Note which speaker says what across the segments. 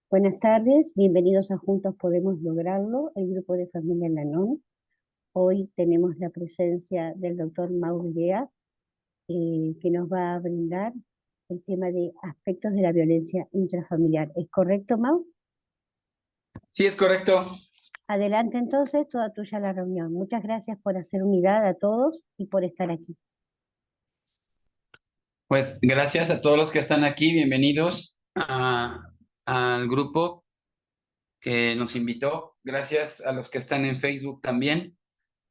Speaker 1: Buenas tardes, bienvenidos a Juntos Podemos Lograrlo, el grupo de familia Lanón. Hoy tenemos la presencia del doctor Mauro Lea, que nos va a brindar el tema de aspectos de la violencia intrafamiliar. ¿Es correcto, Mau?
Speaker 2: Sí, es correcto.
Speaker 1: Adelante entonces, toda tuya la reunión. Muchas gracias por hacer unidad a todos y por estar aquí.
Speaker 2: Pues gracias a todos los que están aquí. Bienvenidos al grupo que nos invitó. Gracias a los que están en Facebook también.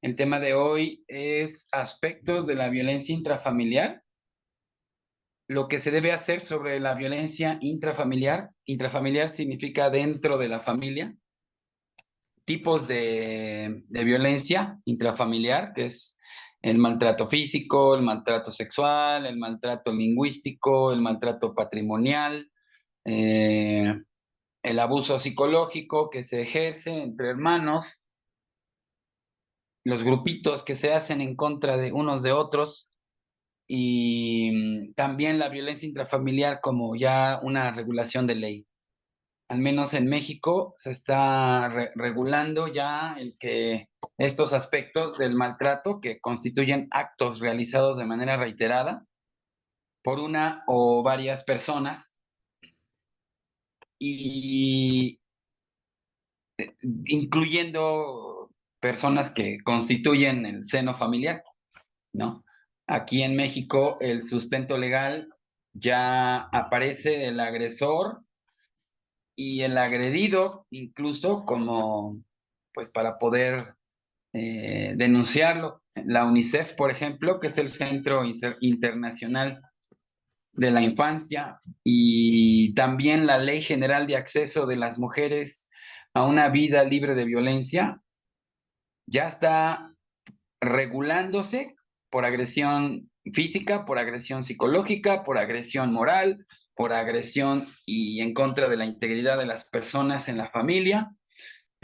Speaker 2: El tema de hoy es aspectos de la violencia intrafamiliar. Lo que se debe hacer sobre la violencia intrafamiliar. Intrafamiliar significa dentro de la familia. Tipos de violencia intrafamiliar, que es el maltrato físico, el maltrato sexual, el maltrato lingüístico, el maltrato patrimonial, eh, el abuso psicológico que se ejerce entre hermanos, los grupitos que se hacen en contra de unos de otros y también la violencia intrafamiliar como ya una regulación de ley. Al menos en México se está regulando ya el que estos aspectos del maltrato que constituyen actos realizados de manera reiterada por una o varias personas y incluyendo personas que constituyen el seno familiar, ¿no? Aquí en México el sustento legal ya aparece el agresor y el agredido incluso como, pues para poder denunciarlo. La UNICEF, por ejemplo, que es el Centro Internacional de la Infancia, y también la Ley General de Acceso de las Mujeres a una vida libre de violencia, ya está regulándose por agresión física, por agresión psicológica, por agresión moral, por agresión y en contra de la integridad de las personas en la familia,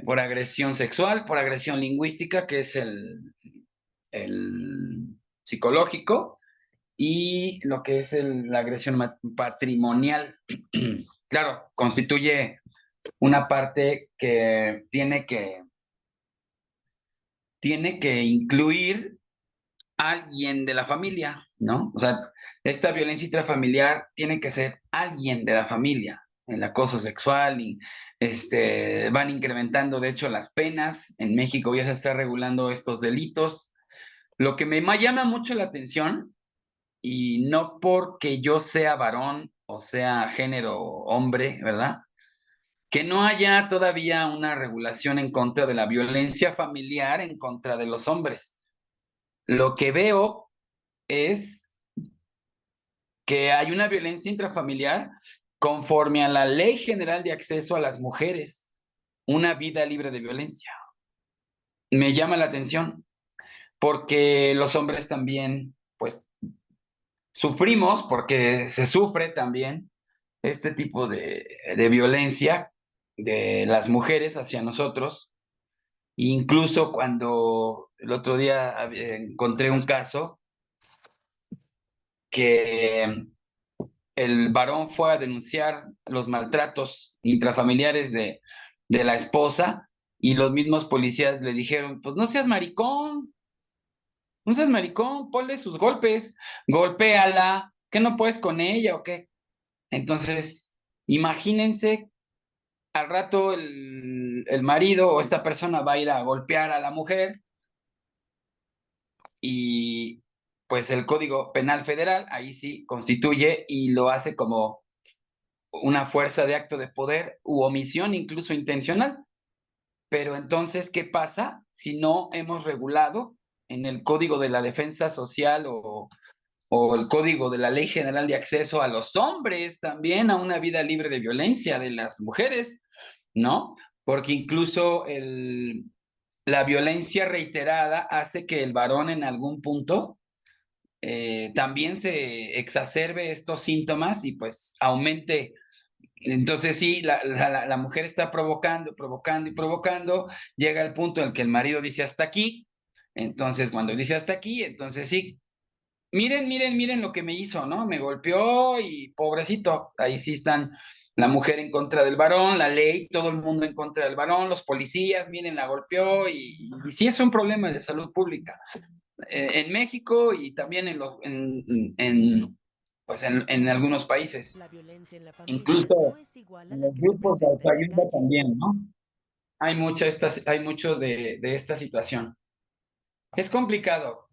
Speaker 2: por agresión sexual, por agresión lingüística, que es el psicológico, y lo que es la agresión patrimonial. Claro, constituye una parte que tiene que incluir a alguien de la familia, ¿no? O sea, esta violencia intrafamiliar tiene que ser alguien de la familia. El acoso sexual y van incrementando, de hecho, las penas. En México ya se está regulando estos delitos. Lo que me llama mucho la atención, y no porque yo sea varón o sea género hombre, ¿verdad? Que no haya todavía una regulación en contra de la violencia familiar en contra de los hombres. Lo que veo es que hay una violencia intrafamiliar conforme a la Ley General de Acceso a las Mujeres, una vida libre de violencia. Me llama la atención porque los hombres también, pues, sufrimos, porque se sufre también este tipo de violencia de las mujeres hacia nosotros. Incluso cuando el otro día encontré un caso que el varón fue a denunciar los maltratos intrafamiliares de la esposa y los mismos policías le dijeron, pues no seas maricón, no seas maricón, ponle sus golpes, golpéala, ¿qué no puedes con ella o qué? Entonces, imagínense, al rato el marido o esta persona va a ir a golpear a la mujer y pues el Código Penal Federal ahí sí constituye y lo hace como una fuerza de acto de poder u omisión incluso intencional. Pero entonces, ¿qué pasa si no hemos regulado en el Código de la Defensa Social o el Código de la Ley General de Acceso a los hombres también a una vida libre de violencia de las mujeres, ¿no? Porque incluso la violencia reiterada hace que el varón en algún punto también se exacerbe estos síntomas y pues aumente. Entonces sí, la mujer está provocando, provocando y provocando, llega el punto en el que el marido dice hasta aquí, entonces cuando dice hasta aquí, entonces sí, miren, miren, miren lo que me hizo, ¿no? Me golpeó y pobrecito, ahí sí están la mujer en contra del varón, la ley, todo el mundo en contra del varón, los policías, miren, la golpeó y sí es un problema de salud pública. En México y también pues en algunos países.
Speaker 3: La violencia en la familia no
Speaker 2: Incluso
Speaker 3: es igual a
Speaker 2: en
Speaker 3: la
Speaker 2: los
Speaker 3: que se
Speaker 2: grupos de
Speaker 3: presenta en la
Speaker 2: autoayuda
Speaker 3: calle.
Speaker 2: también, ¿no? Hay mucho de esta situación. Es complicado.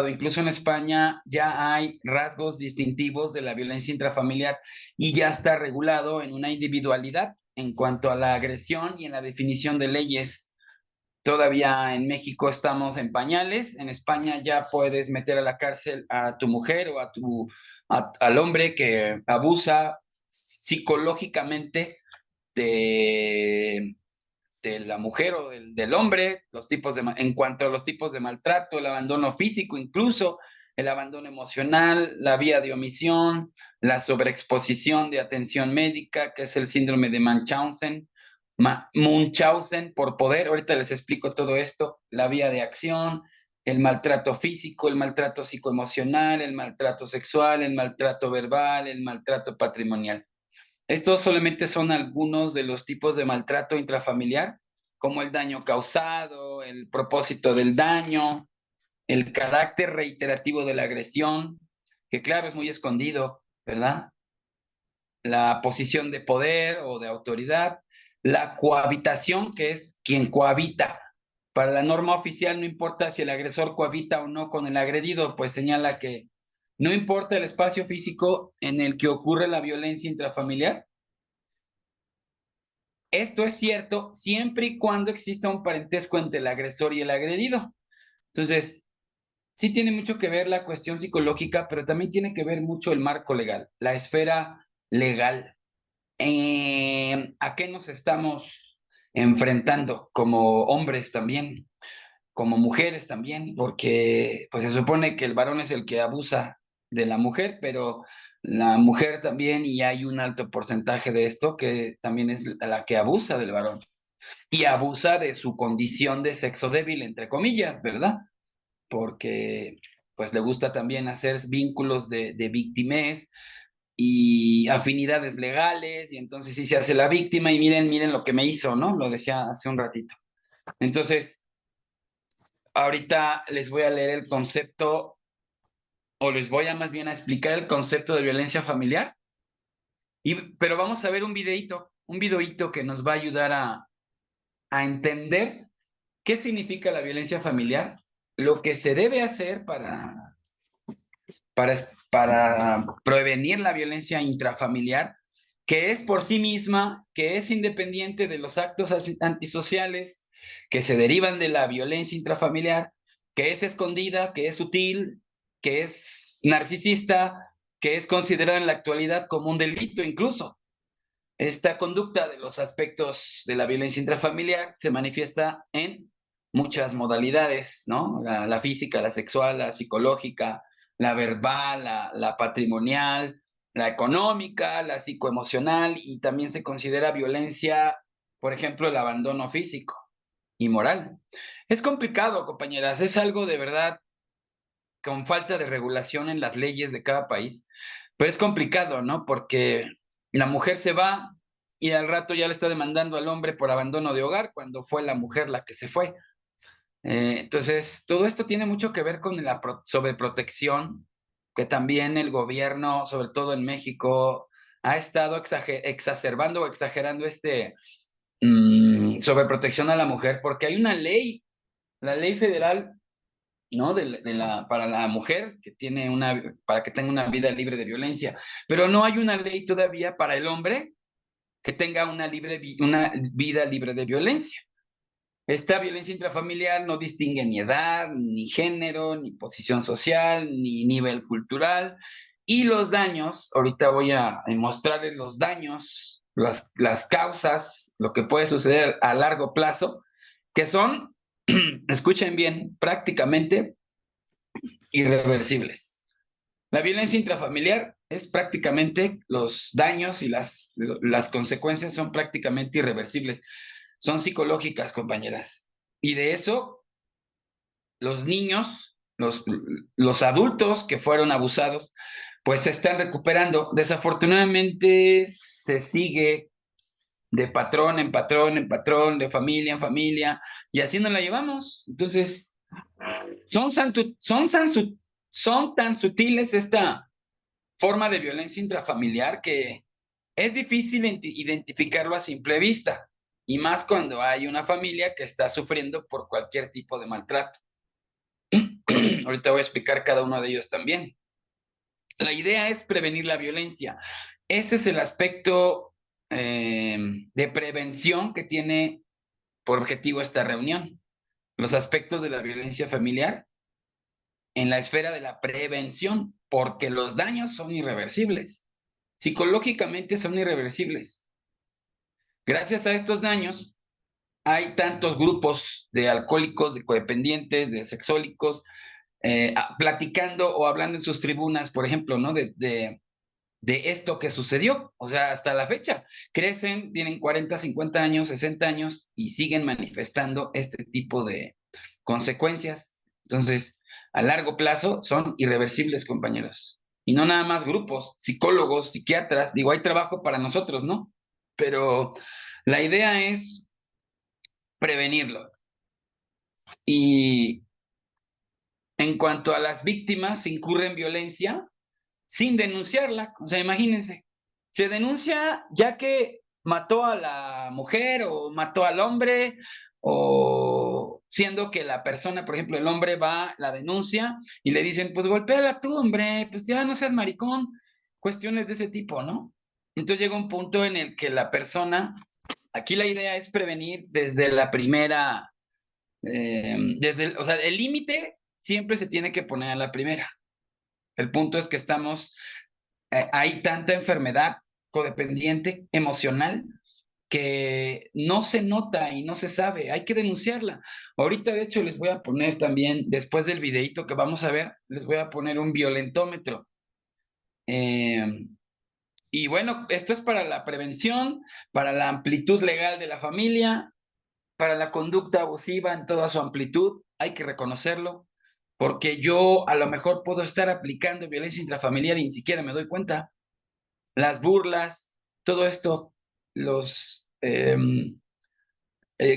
Speaker 2: Incluso en España ya hay rasgos distintivos de la violencia intrafamiliar y ya está regulado en una individualidad en cuanto a la agresión y en la definición de leyes. Todavía en México estamos en pañales. En España ya puedes meter a la cárcel a tu mujer o al hombre que abusa psicológicamente de de la mujer o del hombre, en cuanto a los tipos de maltrato, el abandono físico incluso, el abandono emocional, la vía de omisión, la sobreexposición de atención médica, que es el síndrome de Munchausen por poder, ahorita les explico todo esto, la vía de acción, el maltrato físico, el maltrato psicoemocional, el maltrato sexual, el maltrato verbal, el maltrato patrimonial. Estos solamente son algunos de los tipos de maltrato intrafamiliar, como el daño causado, el propósito del daño, el carácter reiterativo de la agresión, que claro es muy escondido, ¿verdad? La posición de poder o de autoridad, la cohabitación, que es quien cohabita. Para la norma oficial no importa si el agresor cohabita o no con el agredido, pues señala que no importa el espacio físico en el que ocurre la violencia intrafamiliar. Esto es cierto siempre y cuando exista un parentesco entre el agresor y el agredido. Entonces, sí tiene mucho que ver la cuestión psicológica, pero también tiene que ver mucho el marco legal, la esfera legal. ¿A qué nos estamos enfrentando como hombres también, como mujeres también? Porque pues se supone que el varón es el que abusa de la mujer, pero la mujer también, y hay un alto porcentaje de esto que también es la que abusa del varón y abusa de su condición de sexo débil, entre comillas, ¿verdad? Porque pues le gusta también hacer vínculos de víctimas y afinidades legales, y entonces sí se hace la víctima y miren lo que me hizo, ¿no? Lo decía hace un ratito. Entonces, ahorita les voy a leer el concepto, o les voy a más bien a explicar el concepto de violencia familiar, pero vamos a ver un videíto que nos va a ayudar a entender qué significa la violencia familiar, lo que se debe hacer para prevenir la violencia intrafamiliar, que es por sí misma, que es independiente de los actos antisociales que se derivan de la violencia intrafamiliar, que es escondida, que es sutil, que es narcisista, que es considerada en la actualidad como un delito incluso. Esta conducta de los aspectos de la violencia intrafamiliar se manifiesta en muchas modalidades, ¿no? La física, la sexual, la psicológica, la verbal, la patrimonial, la económica, la psicoemocional, y también se considera violencia, por ejemplo, el abandono físico y moral. Es complicado, compañeras, es algo de verdad con falta de regulación en las leyes de cada país, pero es complicado, ¿no? Porque la mujer se va y al rato ya le está demandando al hombre por abandono de hogar cuando fue la mujer la que se fue. Entonces, todo esto tiene mucho que ver con la sobreprotección que también el gobierno, sobre todo en México, ha estado exacerbando o exagerando sobreprotección a la mujer, porque hay una ley, la ley federal, ¿no? Para la mujer que tiene para que tenga una vida libre de violencia, pero no hay una ley todavía para el hombre que tenga una vida libre de violencia. Esta violencia intrafamiliar no distingue ni edad, ni género, ni posición social, ni nivel cultural. Y los daños, ahorita voy a mostrarles los daños, las causas, lo que puede suceder a largo plazo, que son, escuchen bien, prácticamente irreversibles. La violencia intrafamiliar es prácticamente los daños y las consecuencias son prácticamente irreversibles. Son psicológicas, compañeras. Y de eso, los niños, los adultos que fueron abusados, pues se están recuperando. Desafortunadamente se sigue de patrón en patrón en patrón, de familia en familia, y así nos la llevamos. Entonces, son tan sutiles esta forma de violencia intrafamiliar que es difícil identificarlo a simple vista, y más cuando hay una familia que está sufriendo por cualquier tipo de maltrato. Ahorita voy a explicar cada uno de ellos también. La idea es prevenir la violencia. Ese es el aspecto de prevención que tiene por objetivo esta reunión. Los aspectos de la violencia familiar en la esfera de la prevención, porque los daños son irreversibles. Psicológicamente son irreversibles. Gracias a estos daños, hay tantos grupos de alcohólicos, de codependientes, de sexólicos, platicando o hablando en sus tribunas, por ejemplo, ¿no? De esto que sucedió. O sea, hasta la fecha, crecen, tienen 40, 50 años, 60 años y siguen manifestando este tipo de consecuencias. Entonces, a largo plazo son irreversibles, compañeros. Y no nada más grupos, psicólogos, psiquiatras, digo, hay trabajo para nosotros, ¿no? Pero la idea es prevenirlo. Y en cuanto a las víctimas, se incurre en violencia sin denunciarla. O sea, imagínense, se denuncia ya que mató a la mujer o mató al hombre, o siendo que la persona, por ejemplo, el hombre va, la denuncia y le dicen, pues golpéala tú, hombre, pues ya no seas maricón, cuestiones de ese tipo, ¿no? Entonces llega un punto en el que la persona, aquí la idea es prevenir desde la primera, o sea, el límite siempre se tiene que poner a la primera. El punto es que hay tanta enfermedad codependiente, emocional, que no se nota y no se sabe, hay que denunciarla. Ahorita, de hecho, les voy a poner también, después del videíto que vamos a ver, les voy a poner un violentómetro. Y bueno, esto es para la prevención, para la amplitud legal de la familia, para la conducta abusiva en toda su amplitud, hay que reconocerlo, porque yo a lo mejor puedo estar aplicando violencia intrafamiliar y ni siquiera me doy cuenta. Las burlas, todo esto los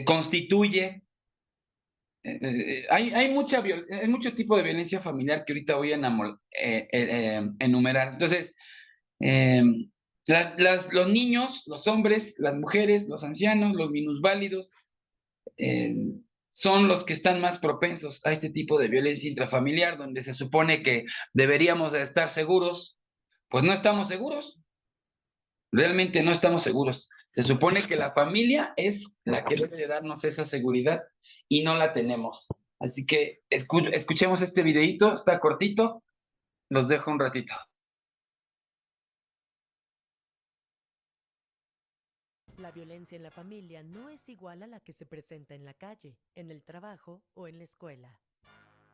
Speaker 2: constituye. Hay mucho tipo de violencia familiar que ahorita voy a enumerar. Entonces, los niños, los hombres, las mujeres, los ancianos, los minusválidos, son los que están más propensos a este tipo de violencia intrafamiliar, donde se supone que deberíamos de estar seguros, pues no estamos seguros. Realmente no estamos seguros. Se supone que la familia es la que debe de darnos esa seguridad y no la tenemos. Así que escuchemos este videíto, está cortito, los dejo un ratito.
Speaker 3: La violencia en la familia no es igual a la que se presenta en la calle, en el trabajo o en la escuela.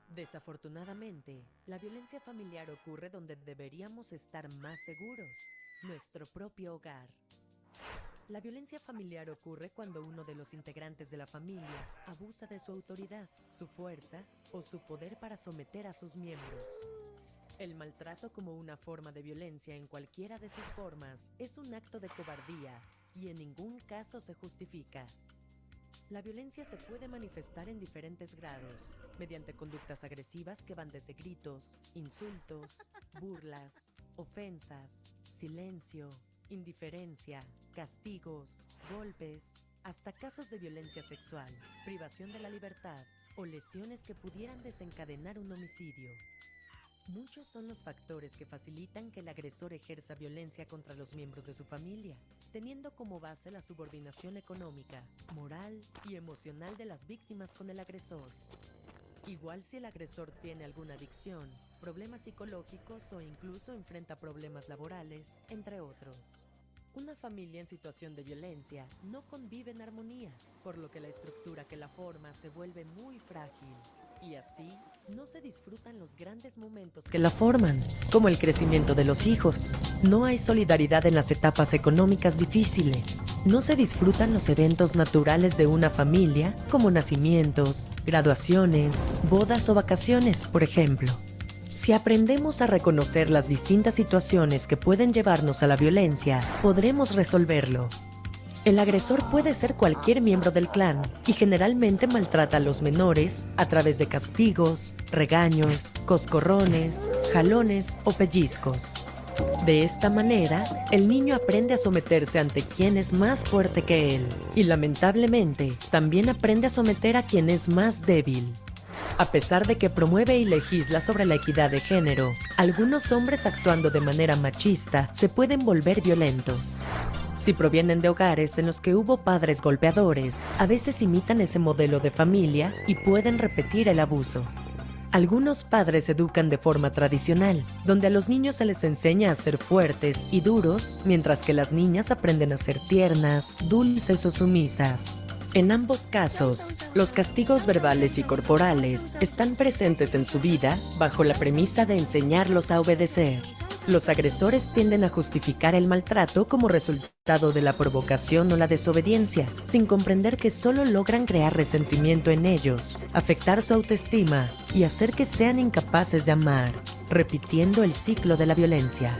Speaker 3: Desafortunadamente, la violencia familiar ocurre donde deberíamos estar más seguros, nuestro propio hogar. La violencia familiar ocurre cuando uno de los integrantes de la familia abusa de su autoridad, su fuerza o su poder para someter a sus miembros. El maltrato como una forma de violencia en cualquiera de sus formas es un acto de cobardía y en ningún caso se justifica. La violencia se puede manifestar en diferentes grados, mediante conductas agresivas que van desde gritos, insultos, burlas, ofensas, silencio, indiferencia, castigos, golpes, hasta casos de violencia sexual, privación de la libertad o lesiones que pudieran desencadenar un homicidio. Muchos son los factores que facilitan que el agresor ejerza violencia contra los miembros de su familia, teniendo como base la subordinación económica, moral y emocional de las víctimas con el agresor. Igual si el agresor tiene alguna adicción, problemas psicológicos o incluso enfrenta problemas laborales, entre otros. Una familia en situación de violencia no convive en armonía, por lo que la estructura que la forma se vuelve muy frágil. Y así, no se disfrutan los grandes momentos que la forman, como el crecimiento de los hijos. No hay solidaridad en las etapas económicas difíciles. No se disfrutan los eventos naturales de una familia, como nacimientos, graduaciones, bodas o vacaciones, por ejemplo. Si aprendemos a reconocer las distintas situaciones que pueden llevarnos a la violencia, podremos resolverlo. El agresor puede ser cualquier miembro del clan y generalmente maltrata a los menores a través de castigos, regaños, coscorrones, jalones o pellizcos. De esta manera, el niño aprende a someterse ante quien es más fuerte que él y lamentablemente también aprende a someter a quien es más débil. A pesar de que promueve y legisla sobre la equidad de género, algunos hombres actuando de manera machista se pueden volver violentos. Si provienen de hogares en los que hubo padres golpeadores, a veces imitan ese modelo de familia y pueden repetir el abuso. Algunos padres educan de forma tradicional, donde a los niños se les enseña a ser fuertes y duros, mientras que las niñas aprenden a ser tiernas, dulces o sumisas. En ambos casos, los castigos verbales y corporales están presentes en su vida bajo la premisa de enseñarlos a obedecer. Los agresores tienden a justificar el maltrato como resultado de la provocación o la desobediencia, sin comprender que solo logran crear resentimiento en ellos, afectar su autoestima y hacer que sean incapaces de amar, repitiendo el ciclo de la violencia.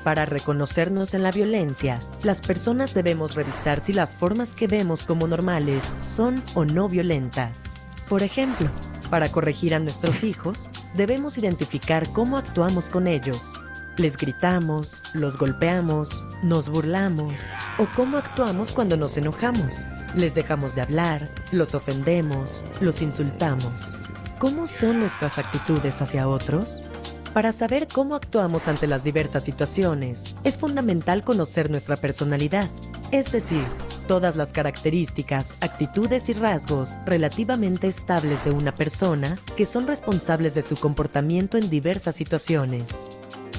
Speaker 3: Para reconocernos en la violencia, las personas debemos revisar si las formas que vemos como normales son o no violentas. Por ejemplo, para corregir a nuestros hijos, debemos identificar cómo actuamos con ellos. Les gritamos, los golpeamos, nos burlamos o cómo actuamos cuando nos enojamos. Les dejamos de hablar, los ofendemos, los insultamos. ¿Cómo son nuestras actitudes hacia otros? Para saber cómo actuamos ante las diversas situaciones, es fundamental conocer nuestra personalidad, es decir, todas las características, actitudes y rasgos relativamente estables de una persona que son responsables de su comportamiento en diversas situaciones.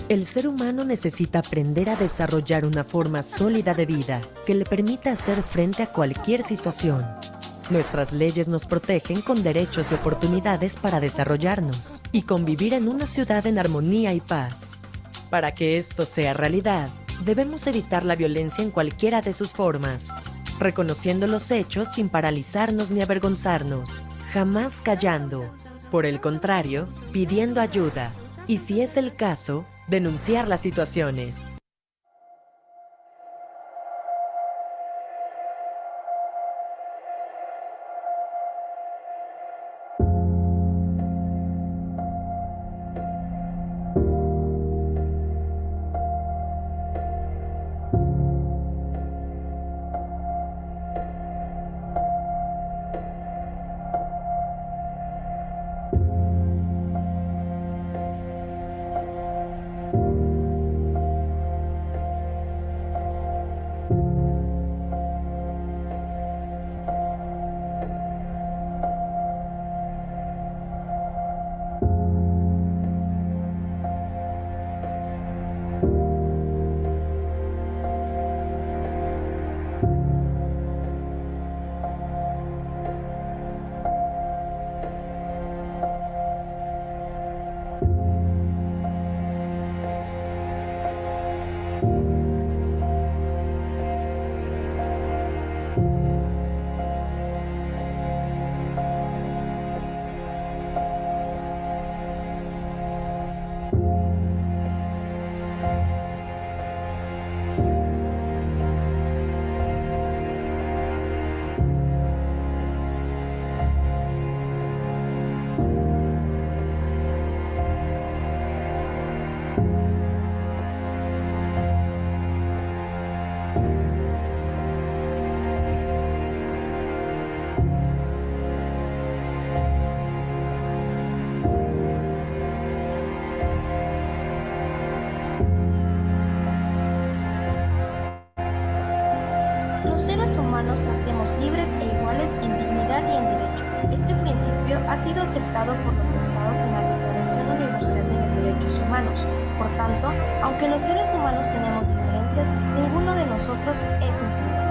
Speaker 3: El ser humano necesita aprender a desarrollar una forma sólida de vida que le permita hacer frente a cualquier situación. Nuestras leyes nos protegen con derechos y oportunidades para desarrollarnos y convivir en una ciudad en armonía y paz. Para que esto sea realidad, debemos evitar la violencia en cualquiera de sus formas, reconociendo los hechos sin paralizarnos ni avergonzarnos, jamás callando. Por el contrario, pidiendo ayuda y, si es el caso, denunciar las situaciones.
Speaker 4: Los seres humanos nacemos libres e iguales en dignidad y en derecho. Este principio ha sido aceptado por los Estados en la Declaración Universal de los Derechos Humanos. Por tanto, aunque los seres humanos tenemos diferencias, ninguno de nosotros es inferior.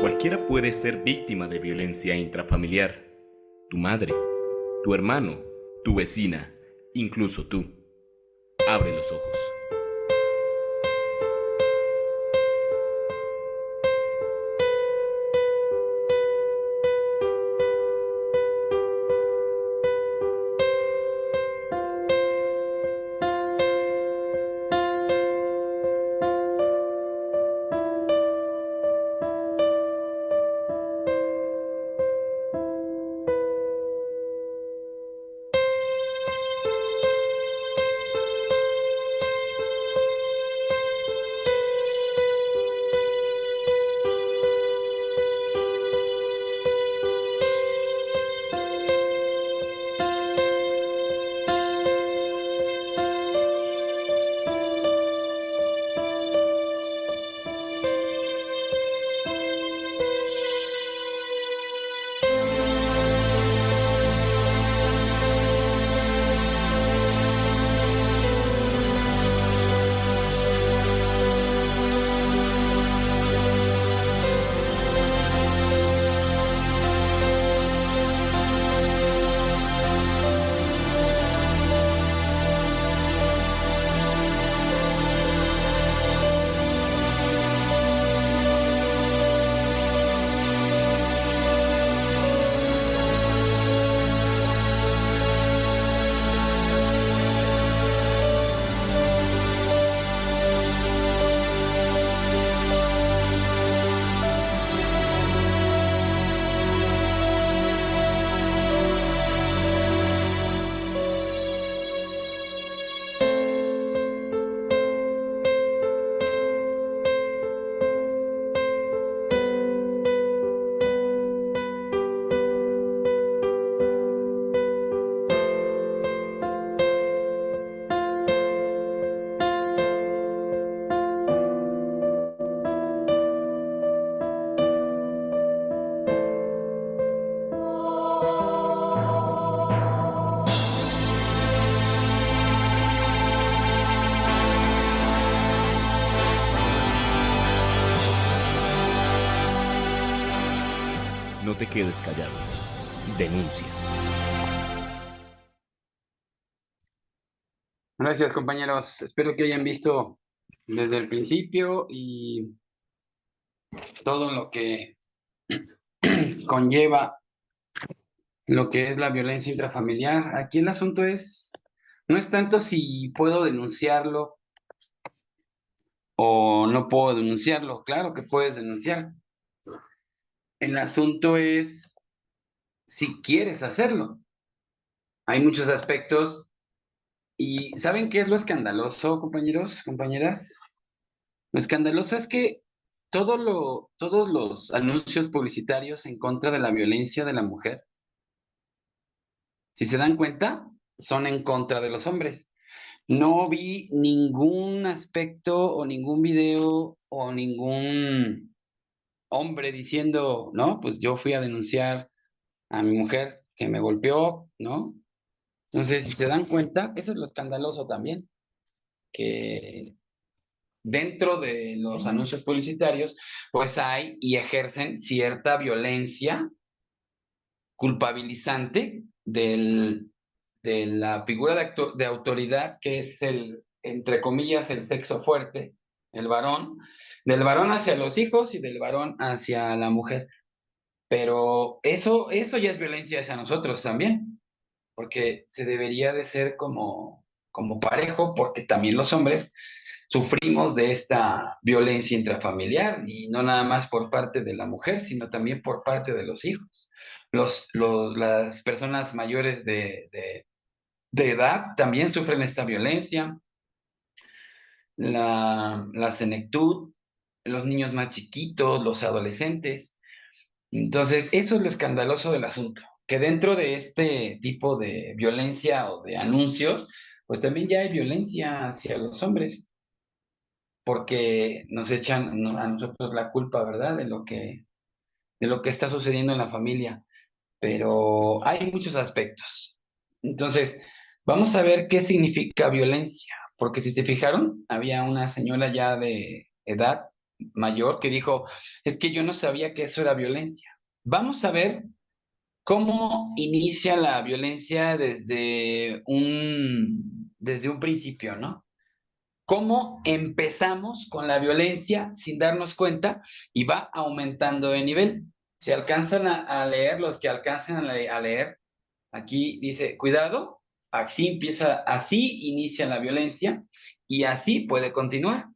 Speaker 5: Cualquiera puede ser víctima de violencia intrafamiliar. Tu madre, tu hermano, tu vecina, incluso tú. Abre los ojos. No te quedes callado. Denuncia.
Speaker 2: Gracias, compañeros. Espero que hayan visto desde el principio y todo lo que conlleva lo que es la violencia intrafamiliar. Aquí el asunto no es tanto si puedo denunciarlo o no puedo denunciarlo. Claro que puedes denunciar. El asunto es si quieres hacerlo. Hay muchos aspectos. ¿Y saben qué es lo escandaloso, compañeros, compañeras? Lo escandaloso es que todos los anuncios publicitarios en contra de la violencia de la mujer, si se dan cuenta, son en contra de los hombres. No vi ningún aspecto o ningún video o ningún hombre diciendo, no, pues yo fui a denunciar a mi mujer que me golpeó, ¿no? Entonces, si se dan cuenta, eso es lo escandaloso también, que dentro de los anuncios publicitarios, pues hay y ejercen cierta violencia culpabilizante de la figura de autoridad que es entre comillas, el sexo fuerte, el varón, del varón hacia los hijos y del varón hacia la mujer. Pero eso ya es violencia hacia nosotros también, porque se debería de ser como parejo, porque también los hombres sufrimos de esta violencia intrafamiliar y no nada más por parte de la mujer, sino también por parte de los hijos. Las personas mayores de edad también sufren esta violencia, la senectud, los niños más chiquitos, los adolescentes. Entonces, eso es lo escandaloso del asunto, que dentro de este tipo de violencia o de anuncios, pues también ya hay violencia hacia los hombres, porque nos echan a nosotros la culpa, ¿verdad? De lo que está sucediendo en la familia, pero hay muchos aspectos. Entonces, vamos a ver qué significa violencia, porque si se fijaron, había una señora ya de edad mayor que dijo, es que yo no sabía que eso era violencia. Vamos a ver cómo inicia la violencia desde un principio, ¿no? Cómo empezamos con la violencia sin darnos cuenta y va aumentando de nivel. Si alcanzan a leer, los que alcanzan a leer, aquí dice, cuidado, así inicia la violencia y así puede continuar.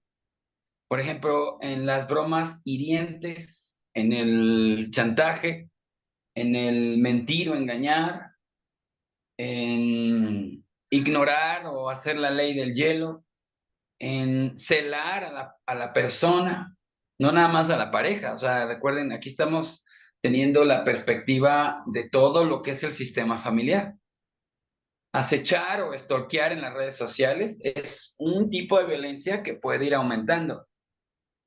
Speaker 2: Por ejemplo, en las bromas hirientes, en el chantaje, en el mentir o engañar, en ignorar o hacer la ley del hielo, en celar a la persona, no nada más a la pareja. O sea, recuerden, aquí estamos teniendo la perspectiva de todo lo que es el sistema familiar. Acechar o stalkear en las redes sociales es un tipo de violencia que puede ir aumentando.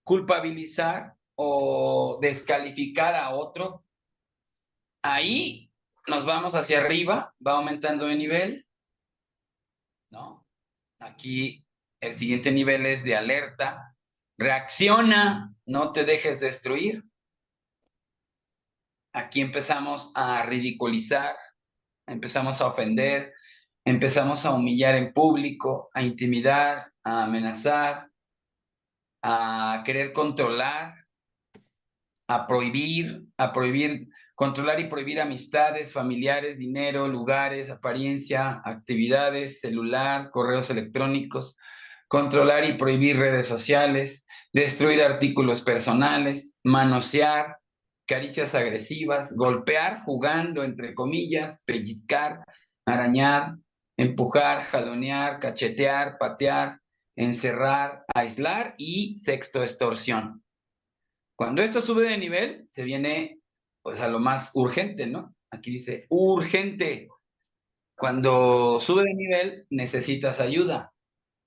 Speaker 2: Culpabilizar o descalificar a otro, ahí nos vamos hacia arriba, va aumentando de nivel, ¿no? Aquí el siguiente nivel es de alerta. Reacciona, no te dejes destruir. Aquí empezamos a ridiculizar, empezamos a ofender, empezamos a humillar en público, a intimidar, a amenazar, a querer controlar, a prohibir, controlar y prohibir amistades, familiares, dinero, lugares, apariencia, actividades, celular, correos electrónicos, controlar y prohibir redes sociales, destruir artículos personales, manosear, caricias agresivas, golpear jugando, entre comillas, pellizcar, arañar, empujar, jalonear, cachetear, patear, encerrar, aislar y sexto, extorsión. Cuando esto sube de nivel, se viene pues a lo más urgente, ¿no? Aquí dice urgente. Cuando sube de nivel, necesitas ayuda.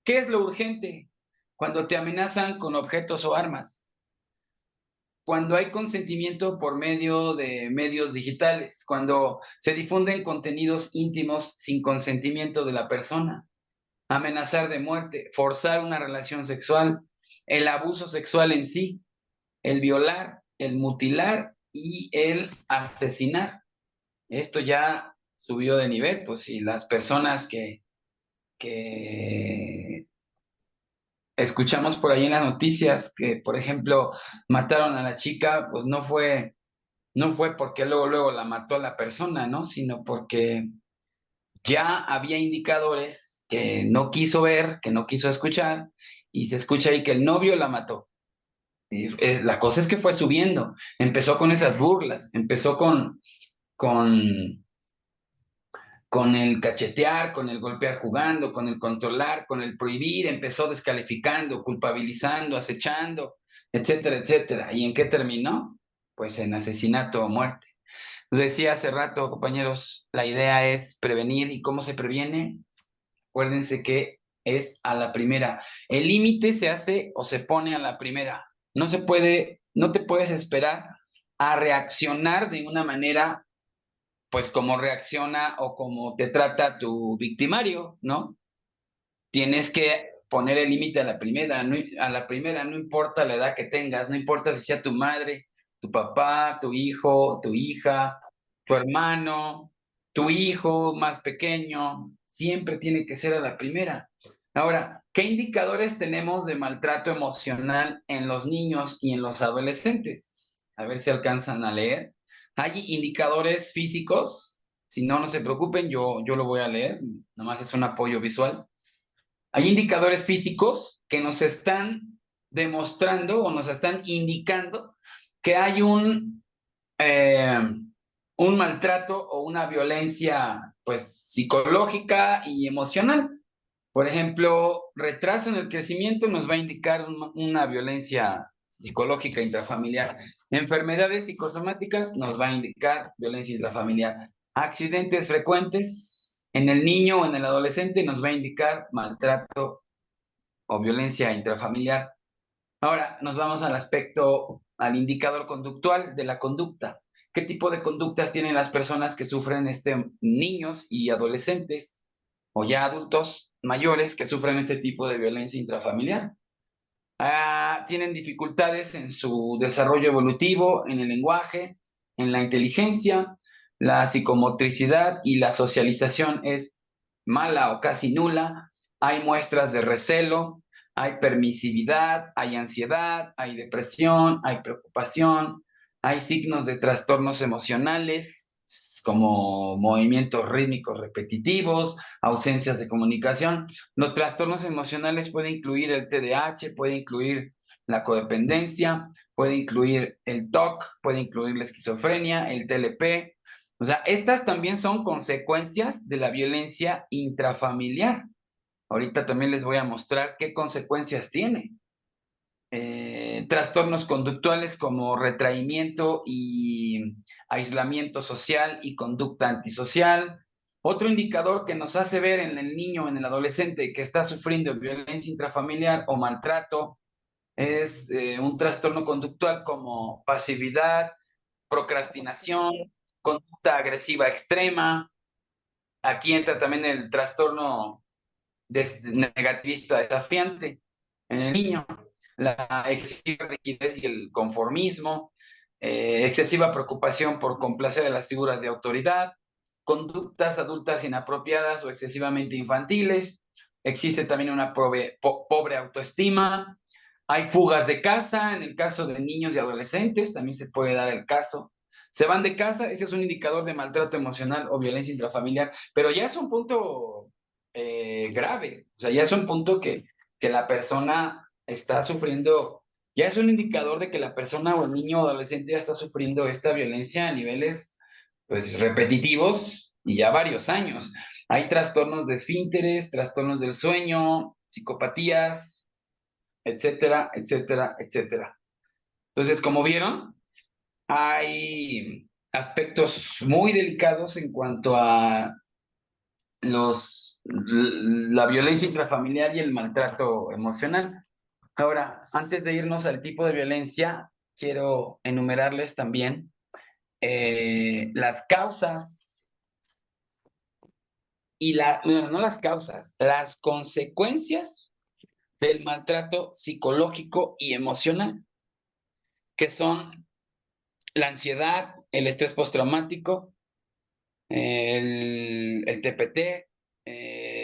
Speaker 2: ¿Qué es lo urgente? Cuando te amenazan con objetos o armas. Cuando hay consentimiento por medio de medios digitales. Cuando se difunden contenidos íntimos sin consentimiento de la persona. Amenazar de muerte, forzar una relación sexual, el abuso sexual en sí, el violar, el mutilar y el asesinar. Esto ya subió de nivel, pues si las personas que escuchamos por ahí en las noticias que, por ejemplo, mataron a la chica, pues no fue porque luego la mató la persona, ¿no? Sino porque ya había indicadores que no quiso ver, que no quiso escuchar, y se escucha ahí que el novio la mató. La cosa es que fue subiendo, empezó con esas burlas, empezó con el cachetear, con el golpear jugando, con el controlar, con el prohibir, empezó descalificando, culpabilizando, acechando, etcétera, etcétera. ¿Y en qué terminó? Pues en asesinato o muerte. Lo decía hace rato, compañeros, la idea es prevenir. ¿Y cómo se previene? Acuérdense que es a la primera. El límite se hace o se pone a la primera. No te puedes esperar a reaccionar de una manera, pues como reacciona o como te trata tu victimario, ¿no? Tienes que poner el límite a la primera, no importa la edad que tengas, no importa si sea tu madre, tu papá, tu hijo, tu hija, tu hermano, tu hijo más pequeño, siempre tiene que ser a la primera. Ahora, ¿qué indicadores tenemos de maltrato emocional en los niños y en los adolescentes? A ver si alcanzan a leer. Hay indicadores físicos, si no, no se preocupen, yo lo voy a leer, nomás es un apoyo visual. Hay indicadores físicos que nos están demostrando o nos están indicando que hay un maltrato o una violencia, pues, psicológica y emocional. Por ejemplo, retraso en el crecimiento nos va a indicar una violencia psicológica intrafamiliar. Enfermedades psicosomáticas nos va a indicar violencia intrafamiliar. Accidentes frecuentes en el niño o en el adolescente nos va a indicar maltrato o violencia intrafamiliar. Ahora nos vamos al indicador conductual de la conducta. ¿Qué tipo de conductas tienen las personas que sufren niños y adolescentes o ya adultos mayores que sufren este tipo de violencia intrafamiliar? Tienen dificultades en su desarrollo evolutivo, en el lenguaje, en la inteligencia, la psicomotricidad y la socialización es mala o casi nula. Hay muestras de recelo, hay permisividad, hay ansiedad, hay depresión, hay preocupación, hay signos de trastornos emocionales como movimientos rítmicos repetitivos, ausencias de comunicación. Los trastornos emocionales pueden incluir el TDAH, puede incluir la codependencia, puede incluir el TOC, puede incluir la esquizofrenia, el TLP. O sea, estas también son consecuencias de la violencia intrafamiliar. Ahorita también les voy a mostrar qué consecuencias tiene. Trastornos conductuales como retraimiento y aislamiento social y conducta antisocial. Otro indicador que nos hace ver en el niño, en el adolescente que está sufriendo violencia intrafamiliar o maltrato es un trastorno conductual como pasividad, procrastinación, conducta agresiva extrema. Aquí entra también el trastorno negativista desafiante en el niño, la excesiva rigidez y el conformismo, excesiva preocupación por complacer a las figuras de autoridad, conductas adultas inapropiadas o excesivamente infantiles, existe también una pobre autoestima, hay fugas de casa, en el caso de niños y adolescentes también se puede dar el caso. Se van de casa, ese es un indicador de maltrato emocional o violencia intrafamiliar, pero ya es un punto grave, o sea, ya es un punto que la persona está sufriendo, ya es un indicador de que la persona o el niño o adolescente ya está sufriendo esta violencia a niveles, pues, repetitivos y ya varios años. Hay trastornos de esfínteres, trastornos del sueño, psicopatías, etcétera, etcétera, etcétera. Entonces, como vieron, hay aspectos muy delicados en cuanto a la violencia intrafamiliar y el maltrato emocional. Ahora, antes de irnos al tipo de violencia, quiero enumerarles también las causas y no las causas, las consecuencias del maltrato psicológico y emocional, que son la ansiedad, el estrés postraumático, el TPT,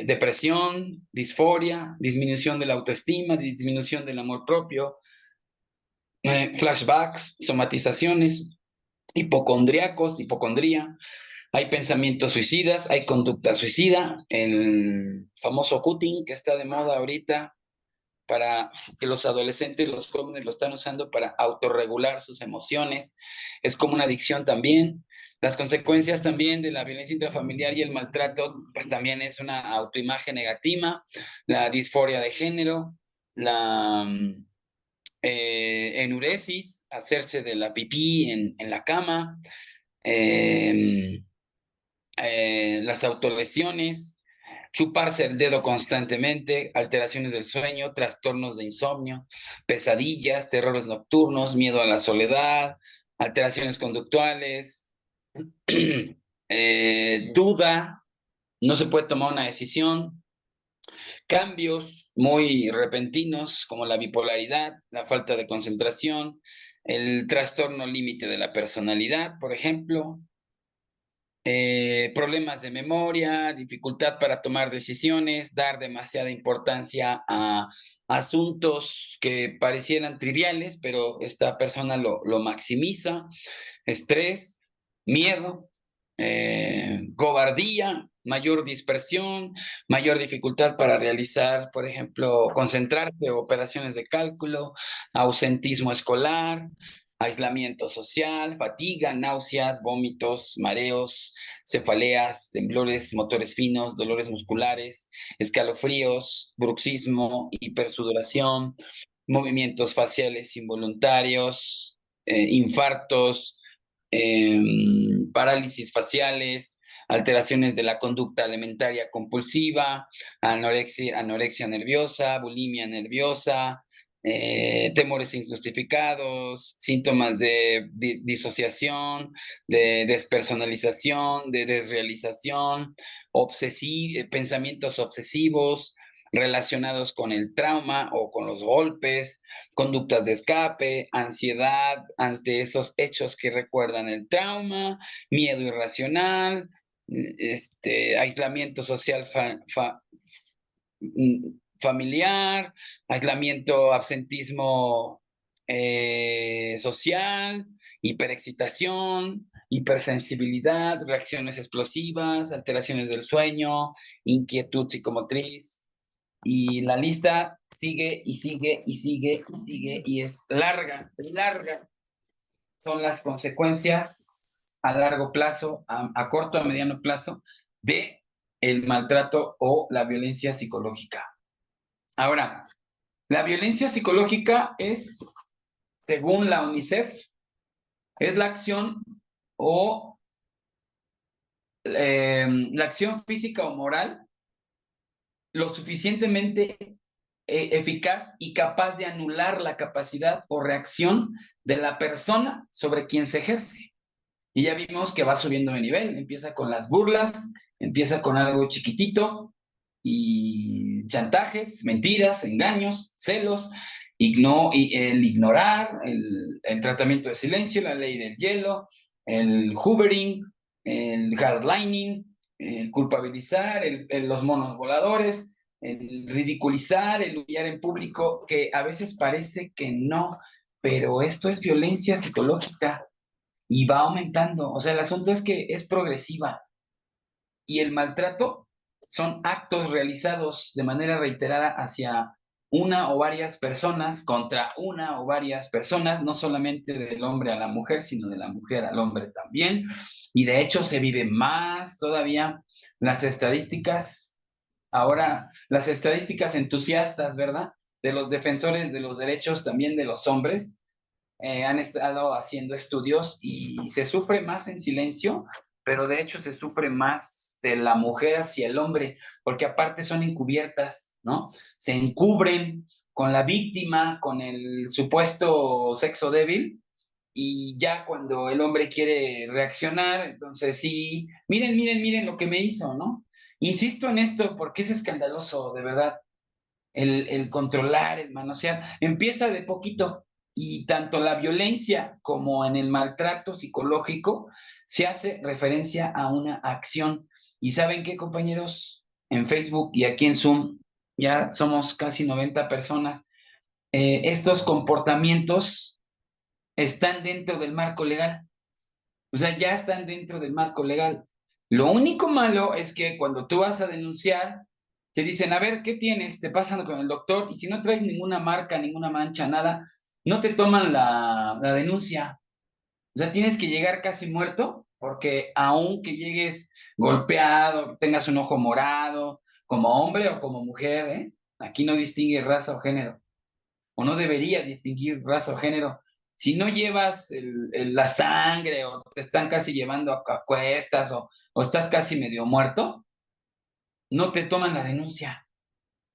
Speaker 2: depresión, disforia, disminución de la autoestima, disminución del amor propio, flashbacks, somatizaciones, hipocondría, hay pensamientos suicidas, hay conducta suicida, el famoso cutting que está de moda ahorita, para que los adolescentes, los jóvenes lo están usando para autorregular sus emociones. Es como una adicción también. Las consecuencias también de la violencia intrafamiliar y el maltrato, pues también es una autoimagen negativa, la disforia de género, la enuresis, hacerse de la pipí en la cama, las autolesiones, chuparse el dedo constantemente, alteraciones del sueño, trastornos de insomnio, pesadillas, terrores nocturnos, miedo a la soledad, alteraciones conductuales, duda, no se puede tomar una decisión, cambios muy repentinos como la bipolaridad, la falta de concentración, el trastorno límite de la personalidad, por ejemplo, problemas de memoria, dificultad para tomar decisiones, dar demasiada importancia a asuntos que parecieran triviales, pero esta persona lo maximiza, estrés, miedo, cobardía, mayor dispersión, mayor dificultad para realizar, por ejemplo, concentrarte o operaciones de cálculo, ausentismo escolar, aislamiento social, fatiga, náuseas, vómitos, mareos, cefaleas, temblores motores finos, dolores musculares, escalofríos, bruxismo, hipersudoración, movimientos faciales involuntarios, infartos, parálisis faciales, alteraciones de la conducta alimentaria compulsiva, anorexia nerviosa, bulimia nerviosa, temores injustificados, síntomas de disociación, de despersonalización, de desrealización, pensamientos obsesivos, relacionados con el trauma o con los golpes, conductas de escape, ansiedad ante esos hechos que recuerdan el trauma, miedo irracional, aislamiento social familiar, aislamiento, absentismo social, hiperexcitación, hipersensibilidad, reacciones explosivas, alteraciones del sueño, inquietud psicomotriz, y la lista sigue y sigue y sigue y sigue y es larga, larga. Son las consecuencias a largo plazo, a corto, a mediano plazo, de el maltrato o la violencia psicológica. Ahora, la violencia psicológica es, según la UNICEF, es la acción o la acción física o moral lo suficientemente eficaz y capaz de anular la capacidad o reacción de la persona sobre quien se ejerce. Y ya vimos que va subiendo de nivel, empieza con las burlas, empieza con algo chiquitito y chantajes, mentiras, engaños, celos, el ignorar, el tratamiento de silencio, la ley del hielo, el hoovering, el gaslighting, el culpabilizar, los monos voladores, el ridiculizar, el humillar en público, que a veces parece que no, pero esto es violencia psicológica y va aumentando. O sea, el asunto es que es progresiva y el maltrato son actos realizados de manera reiterada hacia una o varias personas contra una o varias personas, no solamente del hombre a la mujer, sino de la mujer al hombre también. Y de hecho se vive más todavía. Las estadísticas, ahora las estadísticas entusiastas, ¿verdad? De los defensores de los derechos también de los hombres, han estado haciendo estudios y se sufre más en silencio, pero de hecho se sufre más de la mujer hacia el hombre, porque aparte son encubiertas, ¿no? Se encubren con la víctima, con el supuesto sexo débil, y ya cuando el hombre quiere reaccionar, entonces sí, miren lo que me hizo, ¿no? Insisto en esto porque es escandaloso, de verdad, el controlar, el manosear, empieza de poquito y tanto la violencia como en el maltrato psicológico se hace referencia a una acción. ¿Y saben qué, compañeros? En Facebook y aquí en Zoom ya somos casi 90 personas. Estos comportamientos están dentro del marco legal. O sea, ya están dentro del marco legal. Lo único malo es que cuando tú vas a denunciar, te dicen, a ver, ¿qué tienes? Te pasan con el doctor y si no traes ninguna marca, ninguna mancha, nada, no te toman la denuncia. O sea, tienes que llegar casi muerto porque aunque llegues golpeado, tengas un ojo morado, como hombre o como mujer, aquí no distingue raza o género, o no debería distinguir raza o género. Si no llevas la sangre o te están casi llevando a cuestas o estás casi medio muerto, no te toman la denuncia.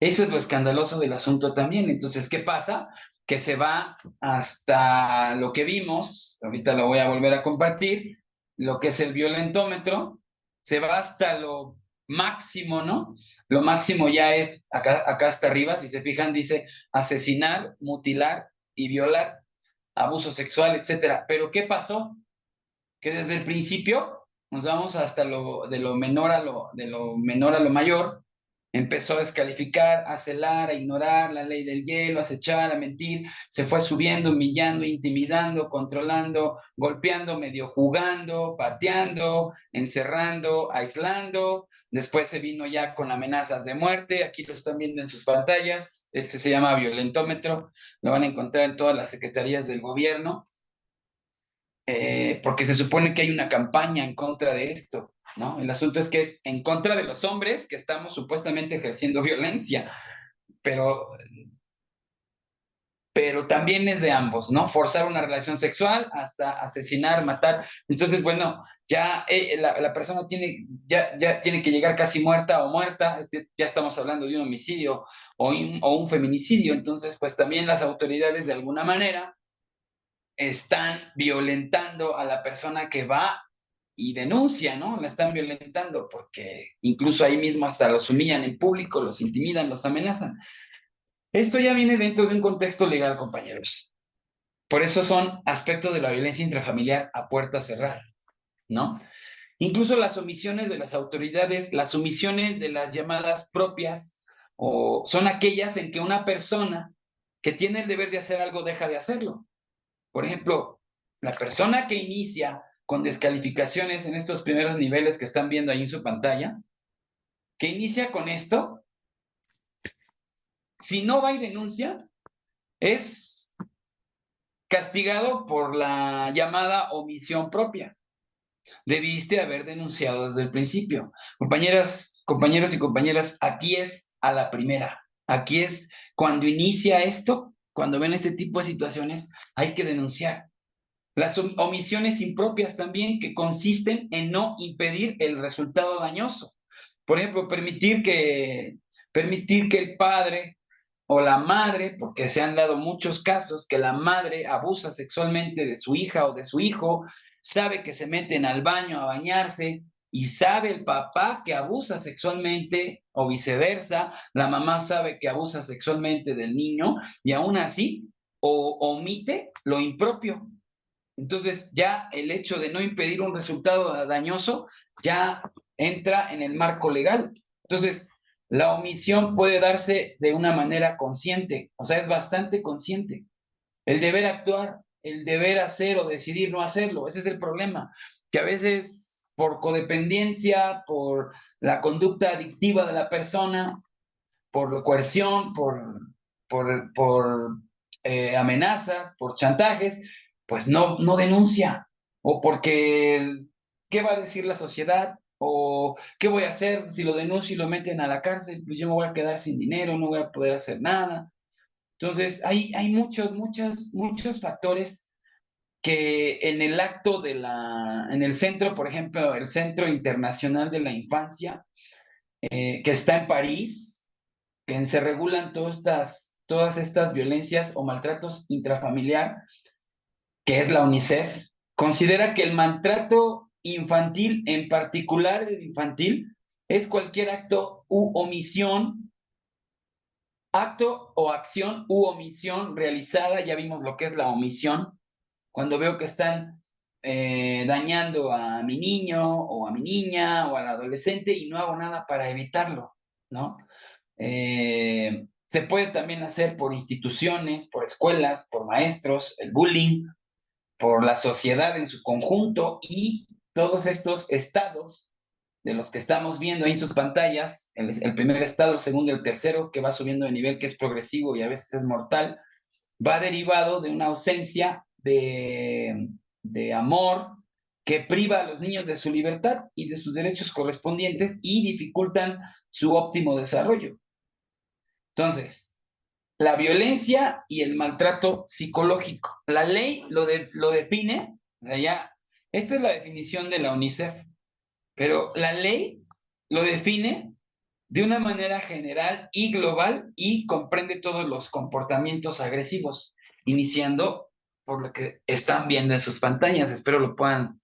Speaker 2: Eso es lo escandaloso del asunto también. Entonces, ¿qué pasa? Que se va hasta lo que vimos, ahorita lo voy a volver a compartir, lo que es el violentómetro, se va hasta lo máximo, ¿no? Lo máximo ya es, acá hasta arriba, si se fijan, dice asesinar, mutilar y violar, abuso sexual, etcétera. Pero ¿qué pasó? Que desde el principio nos vamos hasta de lo menor a lo mayor, empezó a descalificar, a celar, a ignorar la ley del hielo, a acechar, a mentir, se fue subiendo, humillando, intimidando, controlando, golpeando, medio jugando, pateando, encerrando, aislando. Después se vino ya con amenazas de muerte, aquí lo están viendo en sus pantallas, este se llama violentómetro, lo van a encontrar en todas las secretarías del gobierno. Porque se supone que hay una campaña en contra de esto, ¿no? El asunto es que es en contra de los hombres que estamos supuestamente ejerciendo violencia, pero también es de ambos, ¿no? Forzar una relación sexual hasta asesinar, matar. Entonces, bueno, ya la persona ya tiene que llegar casi muerta o muerta, ya estamos hablando de un homicidio o un feminicidio, entonces, pues también las autoridades de alguna manera están violentando a la persona que va y denuncia, ¿no? La están violentando porque incluso ahí mismo hasta los humillan en público, los intimidan, los amenazan. Esto ya viene dentro de un contexto legal, compañeros. Por eso son aspectos de la violencia intrafamiliar a puerta cerrada, ¿no? Incluso las omisiones de las autoridades, las omisiones de las llamadas propias, o son aquellas en que una persona que tiene el deber de hacer algo deja de hacerlo. Por ejemplo, la persona que inicia con descalificaciones en estos primeros niveles que están viendo ahí en su pantalla, que inicia con esto, si no va y denuncia, es castigado por la llamada omisión propia. Debiste haber denunciado desde el principio. Compañeras, compañeros y compañeras, aquí es a la primera. Aquí es cuando inicia esto, cuando ven este tipo de situaciones, hay que denunciar. Las omisiones impropias también, que consisten en no impedir el resultado dañoso. Por ejemplo, permitir que el padre o la madre, porque se han dado muchos casos que la madre abusa sexualmente de su hija o de su hijo, sabe que se meten al baño a bañarse y sabe el papá que abusa sexualmente o viceversa, la mamá sabe que abusa sexualmente del niño y aún así omite lo impropio. Entonces ya el hecho de no impedir un resultado dañoso ya entra en el marco legal. Entonces, la omisión puede darse de una manera consciente, o sea, es bastante consciente. El deber actuar, el deber hacer o decidir no hacerlo, ese es el problema, que a veces por codependencia, por la conducta adictiva de la persona, por coerción, por amenazas, por chantajes, pues no denuncia. O porque, ¿qué va a decir la sociedad? O ¿qué voy a hacer si lo denuncio y lo meten a la cárcel? Pues yo me voy a quedar sin dinero, no voy a poder hacer nada. Entonces, hay muchos factores que en el acto en el centro, por ejemplo, el Centro Internacional de la Infancia, que está en París, que se regulan todas estas violencias o maltratos intrafamiliar, que es la UNICEF, considera que el maltrato infantil, en particular el infantil, es cualquier acto u omisión, acto o acción u omisión realizada, ya vimos lo que es la omisión, cuando veo que están dañando a mi niño o a mi niña o al adolescente y no hago nada para evitarlo, ¿no? Se puede también hacer por instituciones, por escuelas, por maestros, el bullying, por la sociedad en su conjunto y todos estos estados de los que estamos viendo ahí en sus pantallas, el primer estado, el segundo y el tercero, que va subiendo de nivel, que es progresivo y a veces es mortal, va derivado de una ausencia de amor que priva a los niños de su libertad y de sus derechos correspondientes y dificultan su óptimo desarrollo. Entonces, la violencia y el maltrato psicológico. La ley lo define, o sea, ya, esta es la definición de la UNICEF, pero la ley lo define de una manera general y global y comprende todos los comportamientos agresivos, iniciando por lo que están viendo en sus pantallas. Espero lo puedan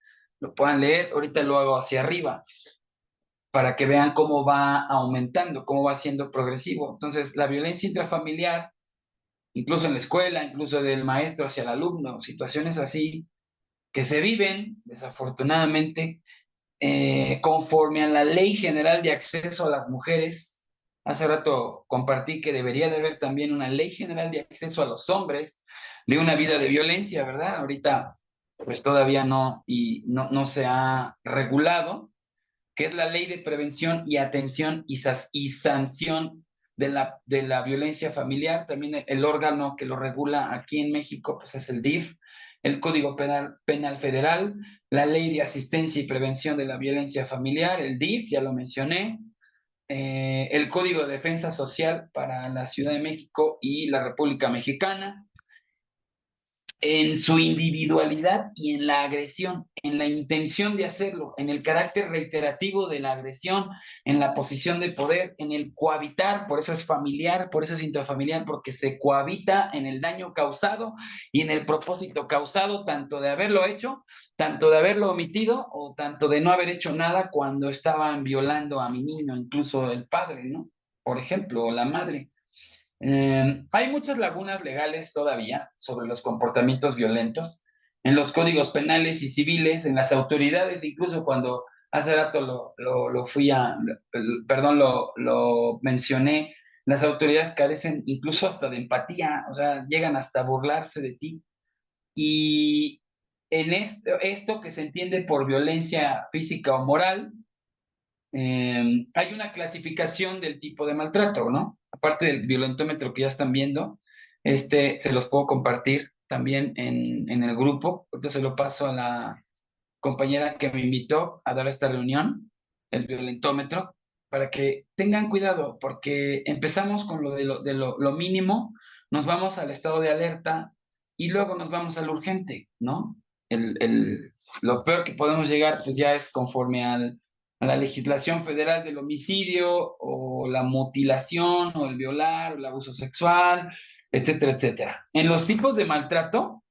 Speaker 2: leer. Ahorita lo hago hacia arriba para que vean cómo va aumentando, cómo va siendo progresivo. Entonces, la violencia intrafamiliar, incluso en la escuela, incluso del maestro hacia el alumno, situaciones así que se viven, desafortunadamente, conforme a la Ley General de Acceso a las Mujeres. Hace rato compartí que debería de haber también una Ley General de Acceso a los hombres de una vida de violencia, ¿verdad? Ahorita, pues todavía no se ha regulado, que es la Ley de Prevención y Atención y Sanción de la Violencia Familiar. También el órgano que lo regula aquí en México, pues es el DIF, el Código Penal Federal, la Ley de Asistencia y Prevención de la Violencia Familiar, el DIF, ya lo mencioné, el Código de Defensa Social para la Ciudad de México y la República Mexicana, en su individualidad y en la agresión, en la intención de hacerlo, en el carácter reiterativo de la agresión, en la posición de poder, en el cohabitar, por eso es familiar, por eso es intrafamiliar, porque se cohabita en el daño causado y en el propósito causado, tanto de haberlo hecho, tanto de haberlo omitido, o tanto de no haber hecho nada cuando estaban violando a mi niño, incluso el padre, ¿no? Por ejemplo, o la madre. Hay muchas lagunas legales todavía sobre los comportamientos violentos en los códigos penales y civiles, en las autoridades, incluso cuando hace rato lo mencioné, las autoridades carecen incluso hasta de empatía, o sea, llegan hasta a burlarse de ti. Y en esto que se entiende por violencia física o moral, hay una clasificación del tipo de maltrato, ¿no? Aparte del violentómetro que ya están viendo, se los puedo compartir también en el grupo. Entonces se lo paso a la compañera que me invitó a dar esta reunión, el violentómetro, para que tengan cuidado, porque empezamos con lo mínimo, nos vamos al estado de alerta y luego nos vamos al urgente, ¿no? Lo peor que podemos llegar, pues ya es conforme a la legislación federal del homicidio o la mutilación o el violar o el abuso sexual, etcétera, etcétera. En los tipos de maltrato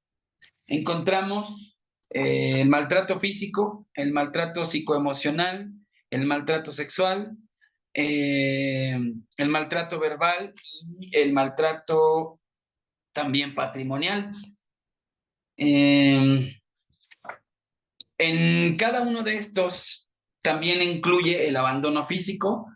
Speaker 2: encontramos el maltrato físico, el maltrato psicoemocional, el maltrato sexual, el maltrato verbal y el maltrato también patrimonial. En cada uno de estos también incluye el abandono físico,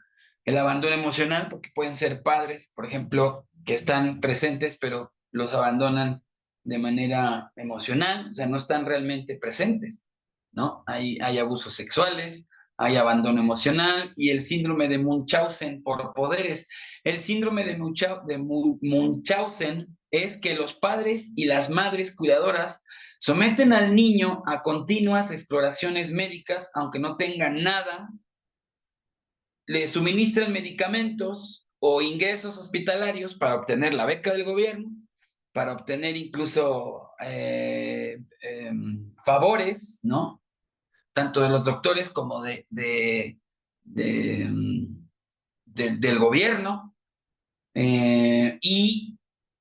Speaker 2: el abandono emocional, porque pueden ser padres, por ejemplo, que están presentes, pero los abandonan de manera emocional, o sea, no están realmente presentes, ¿no? Hay abusos sexuales, hay abandono emocional y el síndrome de Munchausen por poderes. El síndrome de Munchausen es que los padres y las madres cuidadoras someten al niño a continuas exploraciones médicas, aunque no tengan nada, le suministran medicamentos o ingresos hospitalarios para obtener la beca del gobierno, para obtener incluso favores, ¿no? Tanto de los doctores como del gobierno, y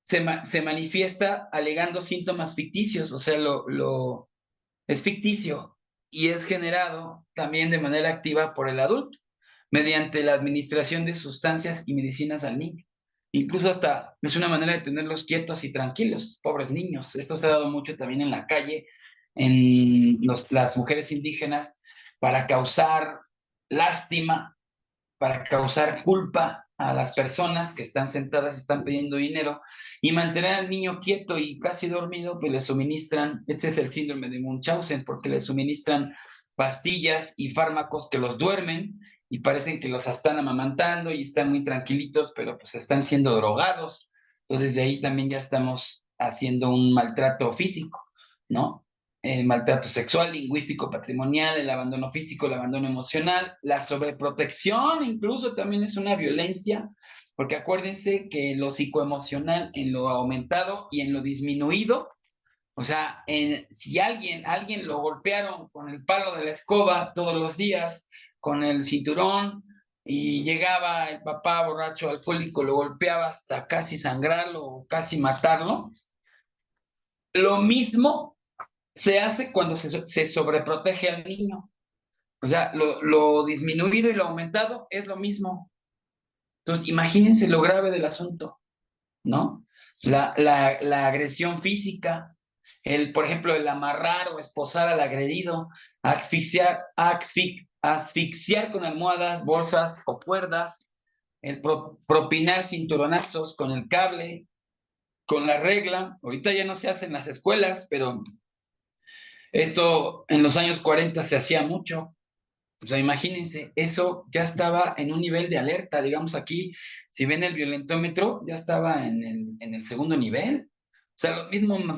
Speaker 2: se manifiesta alegando síntomas ficticios, o sea, es ficticio y es generado también de manera activa por el adulto, mediante la administración de sustancias y medicinas al niño. Incluso hasta es una manera de tenerlos quietos y tranquilos, pobres niños. Esto se ha dado mucho también en la calle, en las mujeres indígenas, para causar lástima, para causar culpa a las personas que están sentadas y están pidiendo dinero, y mantener al niño quieto y casi dormido, pues le suministran, este es el síndrome de Munchausen, porque le suministran pastillas y fármacos que los duermen y parecen que los están amamantando y están muy tranquilitos, pero pues están siendo drogados. Entonces de ahí también ya estamos haciendo un maltrato físico, ¿no? El maltrato sexual, lingüístico, patrimonial, el abandono físico, el abandono emocional, la sobreprotección incluso también es una violencia, porque acuérdense que lo psicoemocional en lo aumentado y en lo disminuido, o sea, si alguien lo golpearon con el palo de la escoba todos los días, con el cinturón, y llegaba el papá borracho alcohólico, lo golpeaba hasta casi sangrarlo o casi matarlo, lo mismo se hace cuando se sobreprotege al niño. O sea, lo disminuido y lo aumentado es lo mismo. Entonces, imagínense lo grave del asunto, ¿no? La agresión física, por ejemplo, el amarrar o esposar al agredido, asfixiar con almohadas, bolsas o cuerdas, el propinar cinturonazos con el cable, con la regla. Ahorita ya no se hace en las escuelas, pero esto en los años 40 se hacía mucho. O sea, imagínense, eso ya estaba en un nivel de alerta, digamos aquí, si ven el violentómetro, ya estaba en el segundo nivel. O sea,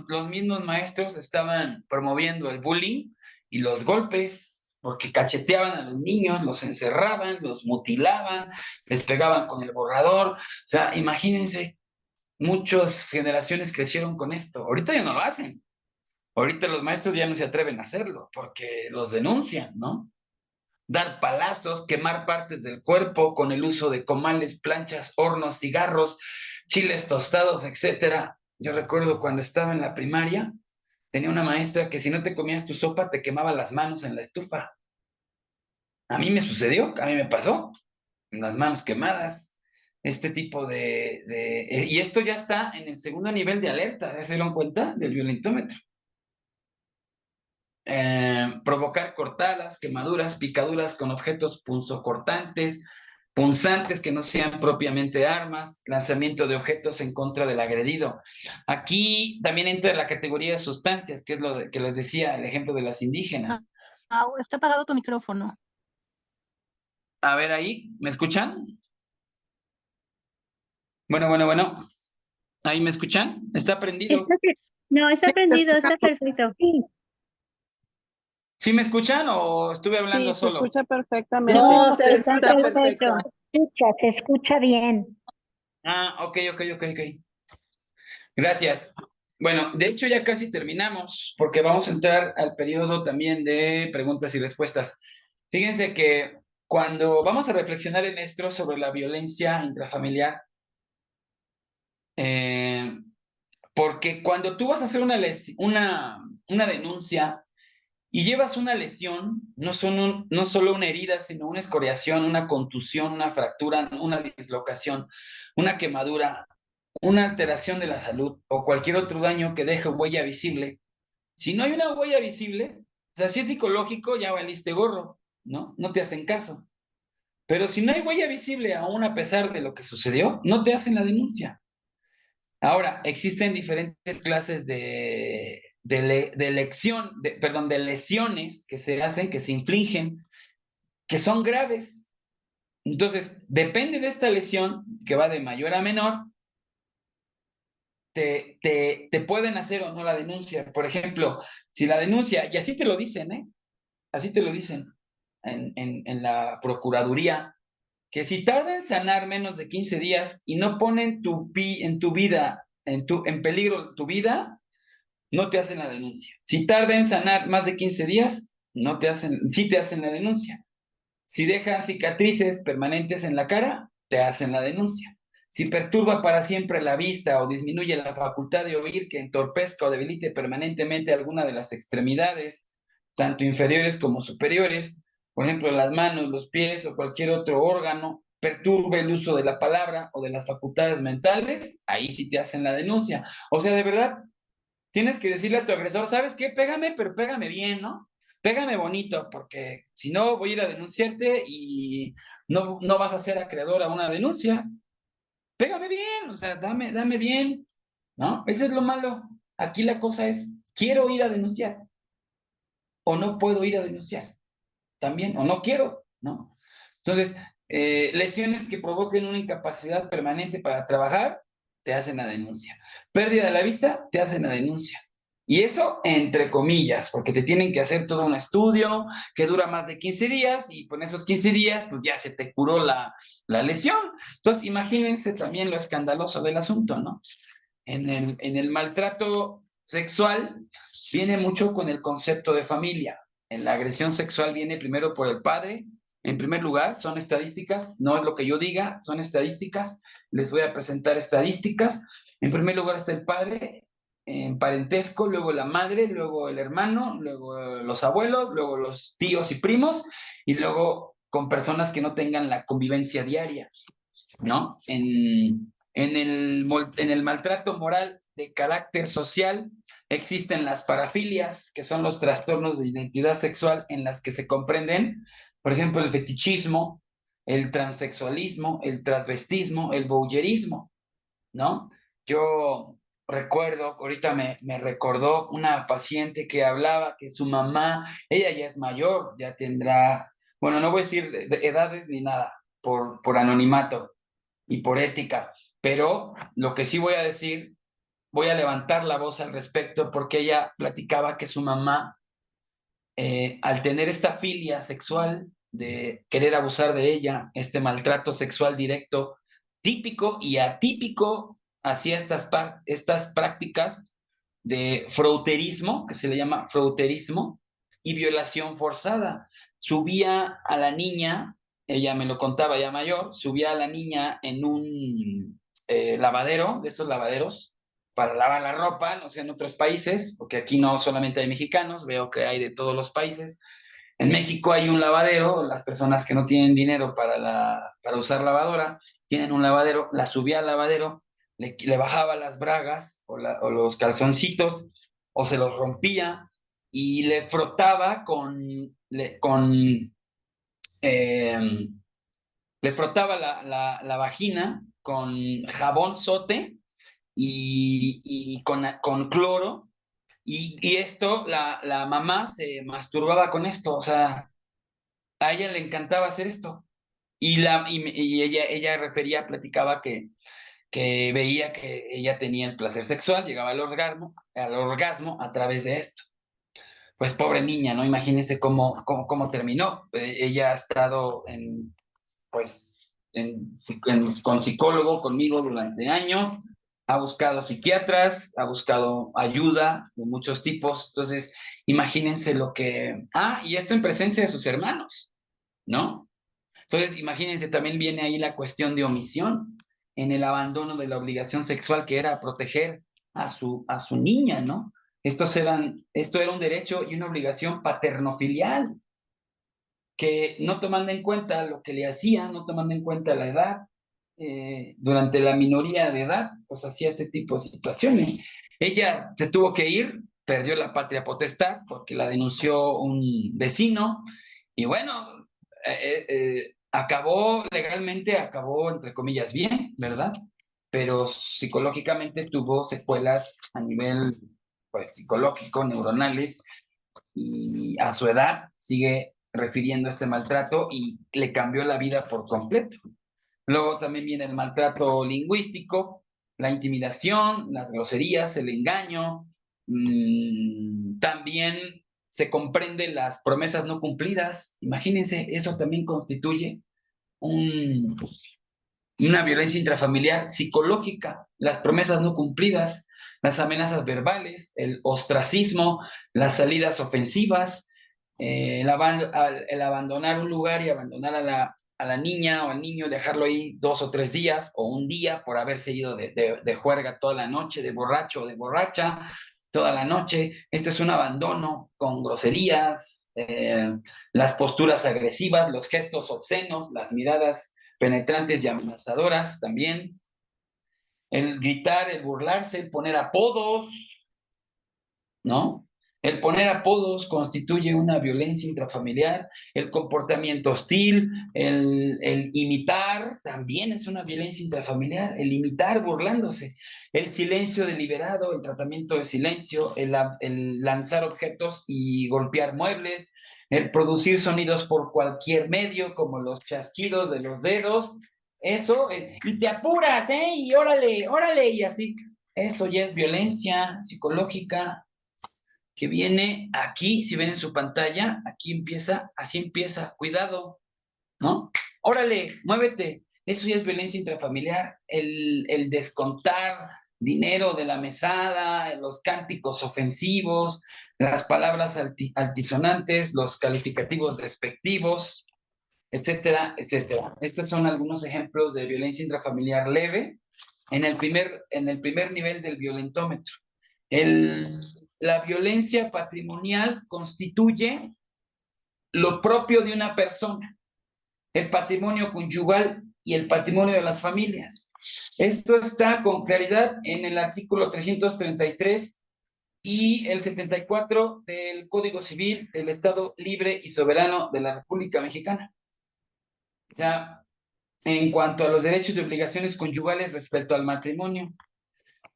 Speaker 2: los mismos maestros estaban promoviendo el bullying y los golpes, porque cacheteaban a los niños, los encerraban, los mutilaban, les pegaban con el borrador. O sea, imagínense, muchas generaciones crecieron con esto. Ahorita ya no lo hacen. Ahorita los maestros ya no se atreven a hacerlo porque los denuncian, ¿no? Dar palazos, quemar partes del cuerpo con el uso de comales, planchas, hornos, cigarros, chiles tostados, etcétera. Yo recuerdo cuando estaba en la primaria, tenía una maestra que si no te comías tu sopa te quemaba las manos en la estufa. A mí me sucedió, a mí me pasó, las manos quemadas, este tipo y esto ya está en el segundo nivel de alerta, ¿ya se dieron cuenta? Del violentómetro. Provocar cortadas, quemaduras, picaduras con objetos punzocortantes, punzantes que no sean propiamente armas, lanzamiento de objetos en contra del agredido. Aquí también entra la categoría de sustancias, que es lo que les decía, el ejemplo de las indígenas.
Speaker 6: Está apagado tu micrófono.
Speaker 2: A ver ahí, ¿me escuchan? Bueno. ¿Ahí me escuchan? ¿Está prendido?
Speaker 1: No, está
Speaker 6: Sí, te
Speaker 1: prendido, está
Speaker 6: escuchamos.
Speaker 1: perfecto.
Speaker 2: ¿Sí me escuchan o estuve hablando
Speaker 7: Sí, se
Speaker 2: solo?
Speaker 7: escucha perfectamente.
Speaker 1: No,
Speaker 6: se
Speaker 1: está
Speaker 6: escucha
Speaker 1: perfecto. Se escucha bien.
Speaker 2: Ah, ok. Gracias. Bueno, de hecho ya casi terminamos porque vamos a entrar al periodo también de preguntas y respuestas. Fíjense que cuando vamos a reflexionar en esto sobre la violencia intrafamiliar, porque cuando tú vas a hacer una denuncia y llevas una lesión, no solo una herida, sino una escoriación, una contusión, una fractura, una dislocación, una quemadura, una alteración de la salud o cualquier otro daño que deje huella visible. Si no hay una huella visible, o sea, si es psicológico, ya valiste gorro, ¿no? No te hacen caso. Pero si no hay huella visible, aún a pesar de lo que sucedió, no te hacen la denuncia. Ahora, existen diferentes clases de lesiones que se hacen, que se infligen, que son graves. Entonces, depende de esta lesión, que va de mayor a menor, te pueden hacer o no la denuncia. Por ejemplo, si la denuncia, y así te lo dicen, ¿eh? Así te lo dicen en la Procuraduría, que si tarda en sanar menos de 15 días y no ponen en peligro tu vida, no te hacen la denuncia. Si tarda en sanar más de 15 días, sí te hacen la denuncia. Si dejan cicatrices permanentes en la cara, te hacen la denuncia. Si perturba para siempre la vista o disminuye la facultad de oír, que entorpezca o debilite permanentemente alguna de las extremidades, tanto inferiores como superiores, por ejemplo, las manos, los pies o cualquier otro órgano, perturbe el uso de la palabra o de las facultades mentales, ahí sí te hacen la denuncia. O sea, de verdad, tienes que decirle a tu agresor, ¿sabes qué? Pégame, pero pégame bien, ¿no? Pégame bonito, porque si no voy a ir a denunciarte y no vas a ser acreedor a una denuncia. Pégame bien, o sea, dame bien, ¿no? Eso es lo malo. Aquí la cosa es, quiero ir a denunciar o no puedo ir a denunciar también, o no quiero, ¿no? Entonces, lesiones que provoquen una incapacidad permanente para trabajar, te hacen la denuncia. Pérdida de la vista, te hacen la denuncia. Y eso entre comillas, porque te tienen que hacer todo un estudio que dura más de 15 días y con esos 15 días pues ya se te curó la lesión. Entonces imagínense también lo escandaloso del asunto, ¿no? En el maltrato sexual viene mucho con el concepto de familia. En la agresión sexual viene primero por el padre. En primer lugar, son estadísticas, no es lo que yo diga, son estadísticas. Les voy a presentar estadísticas. En primer lugar está el padre, en parentesco, luego la madre, luego el hermano, luego los abuelos, luego los tíos y primos, y luego con personas que no tengan la convivencia diaria, ¿no? En el maltrato moral de carácter social existen las parafilias, que son los trastornos de identidad sexual en las que se comprenden, por ejemplo, el fetichismo, el transexualismo, el transvestismo, el voyeurismo, ¿no? Yo recuerdo, ahorita me recordó una paciente que hablaba que su mamá, ella ya es mayor, ya tendrá, bueno, no voy a decir de edades ni nada, por anonimato y por ética, pero lo que sí voy a decir, voy a levantar la voz al respecto porque ella platicaba que su mamá, al tener esta filia sexual de querer abusar de ella, este maltrato sexual directo, típico y atípico hacia estas prácticas, de frouterismo, que se le llama frouterismo, y violación forzada. Subía a la niña, ella me lo contaba ya mayor, subía a la niña en un lavadero, de estos lavaderos, para lavar la ropa, no sé, en otros países, porque aquí no solamente hay mexicanos, veo que hay de todos los países. En México hay un lavadero, las personas que no tienen dinero para usar lavadora, tienen un lavadero, la subía al lavadero, le bajaba las bragas o los calzoncitos, o se los rompía, y le frotaba eh, le frotaba la vagina con jabón sote y con cloro, y esto, la mamá se masturbaba con esto, o sea, a ella le encantaba hacer esto. Y ella platicaba que veía que ella tenía el placer sexual, llegaba al orgasmo a través de esto. Pues pobre niña, ¿no? Imagínense cómo terminó. Ella ha estado pues, con psicólogo conmigo durante años, ha buscado psiquiatras, ha buscado ayuda de muchos tipos. Entonces, imagínense lo que... Ah, y esto en presencia de sus hermanos, ¿no? Entonces, imagínense, también viene ahí la cuestión de omisión en el abandono de la obligación sexual, que era proteger a su niña, ¿no? Esto era un derecho y una obligación paternofilial, que no tomando en cuenta lo que le hacían, no tomando en cuenta la edad, durante la minoría de edad, pues hacía este tipo de situaciones. Ella se tuvo que ir, perdió la patria potestad porque la denunció un vecino, y bueno, legalmente acabó, entre comillas, bien, ¿verdad? Pero psicológicamente tuvo secuelas a nivel, pues, psicológico, neuronales, y a su edad sigue refiriendo este maltrato y le cambió la vida por completo. Luego también viene el maltrato lingüístico, la intimidación, las groserías, el engaño. También se comprenden las promesas no cumplidas. Imagínense, eso también constituye una violencia intrafamiliar psicológica, las promesas no cumplidas, las amenazas verbales, el ostracismo, las salidas ofensivas, el abandonar un lugar y abandonar a la niña o al niño, dejarlo ahí 2 o 3 días o un día por haberse ido de juerga toda la noche, de borracho o de borracha toda la noche. Este es un abandono con groserías, las posturas agresivas, los gestos obscenos, las miradas penetrantes y amenazadoras también, el gritar, el burlarse, el poner apodos, ¿no? El poner apodos constituye una violencia intrafamiliar, el comportamiento hostil, el imitar también es una violencia intrafamiliar, el imitar burlándose, el silencio deliberado, el tratamiento de silencio, el lanzar objetos y golpear muebles, el producir sonidos por cualquier medio, como los chasquidos de los dedos, eso, y te apuras, y órale, y así. Eso ya es violencia psicológica, que viene aquí, si ven en su pantalla, así empieza, cuidado, ¿no? Órale, muévete. Eso ya es violencia intrafamiliar, el descontar dinero de la mesada, los cánticos ofensivos, las palabras altisonantes, los calificativos despectivos, etcétera, etcétera. Estos son algunos ejemplos de violencia intrafamiliar leve en el primer nivel del violentómetro. La violencia patrimonial constituye lo propio de una persona, el patrimonio conyugal y el patrimonio de las familias. Esto está con claridad en el artículo 333 y el 74 del Código Civil del Estado Libre y Soberano de la República Mexicana. Ya, en cuanto a los derechos y obligaciones conyugales respecto al matrimonio,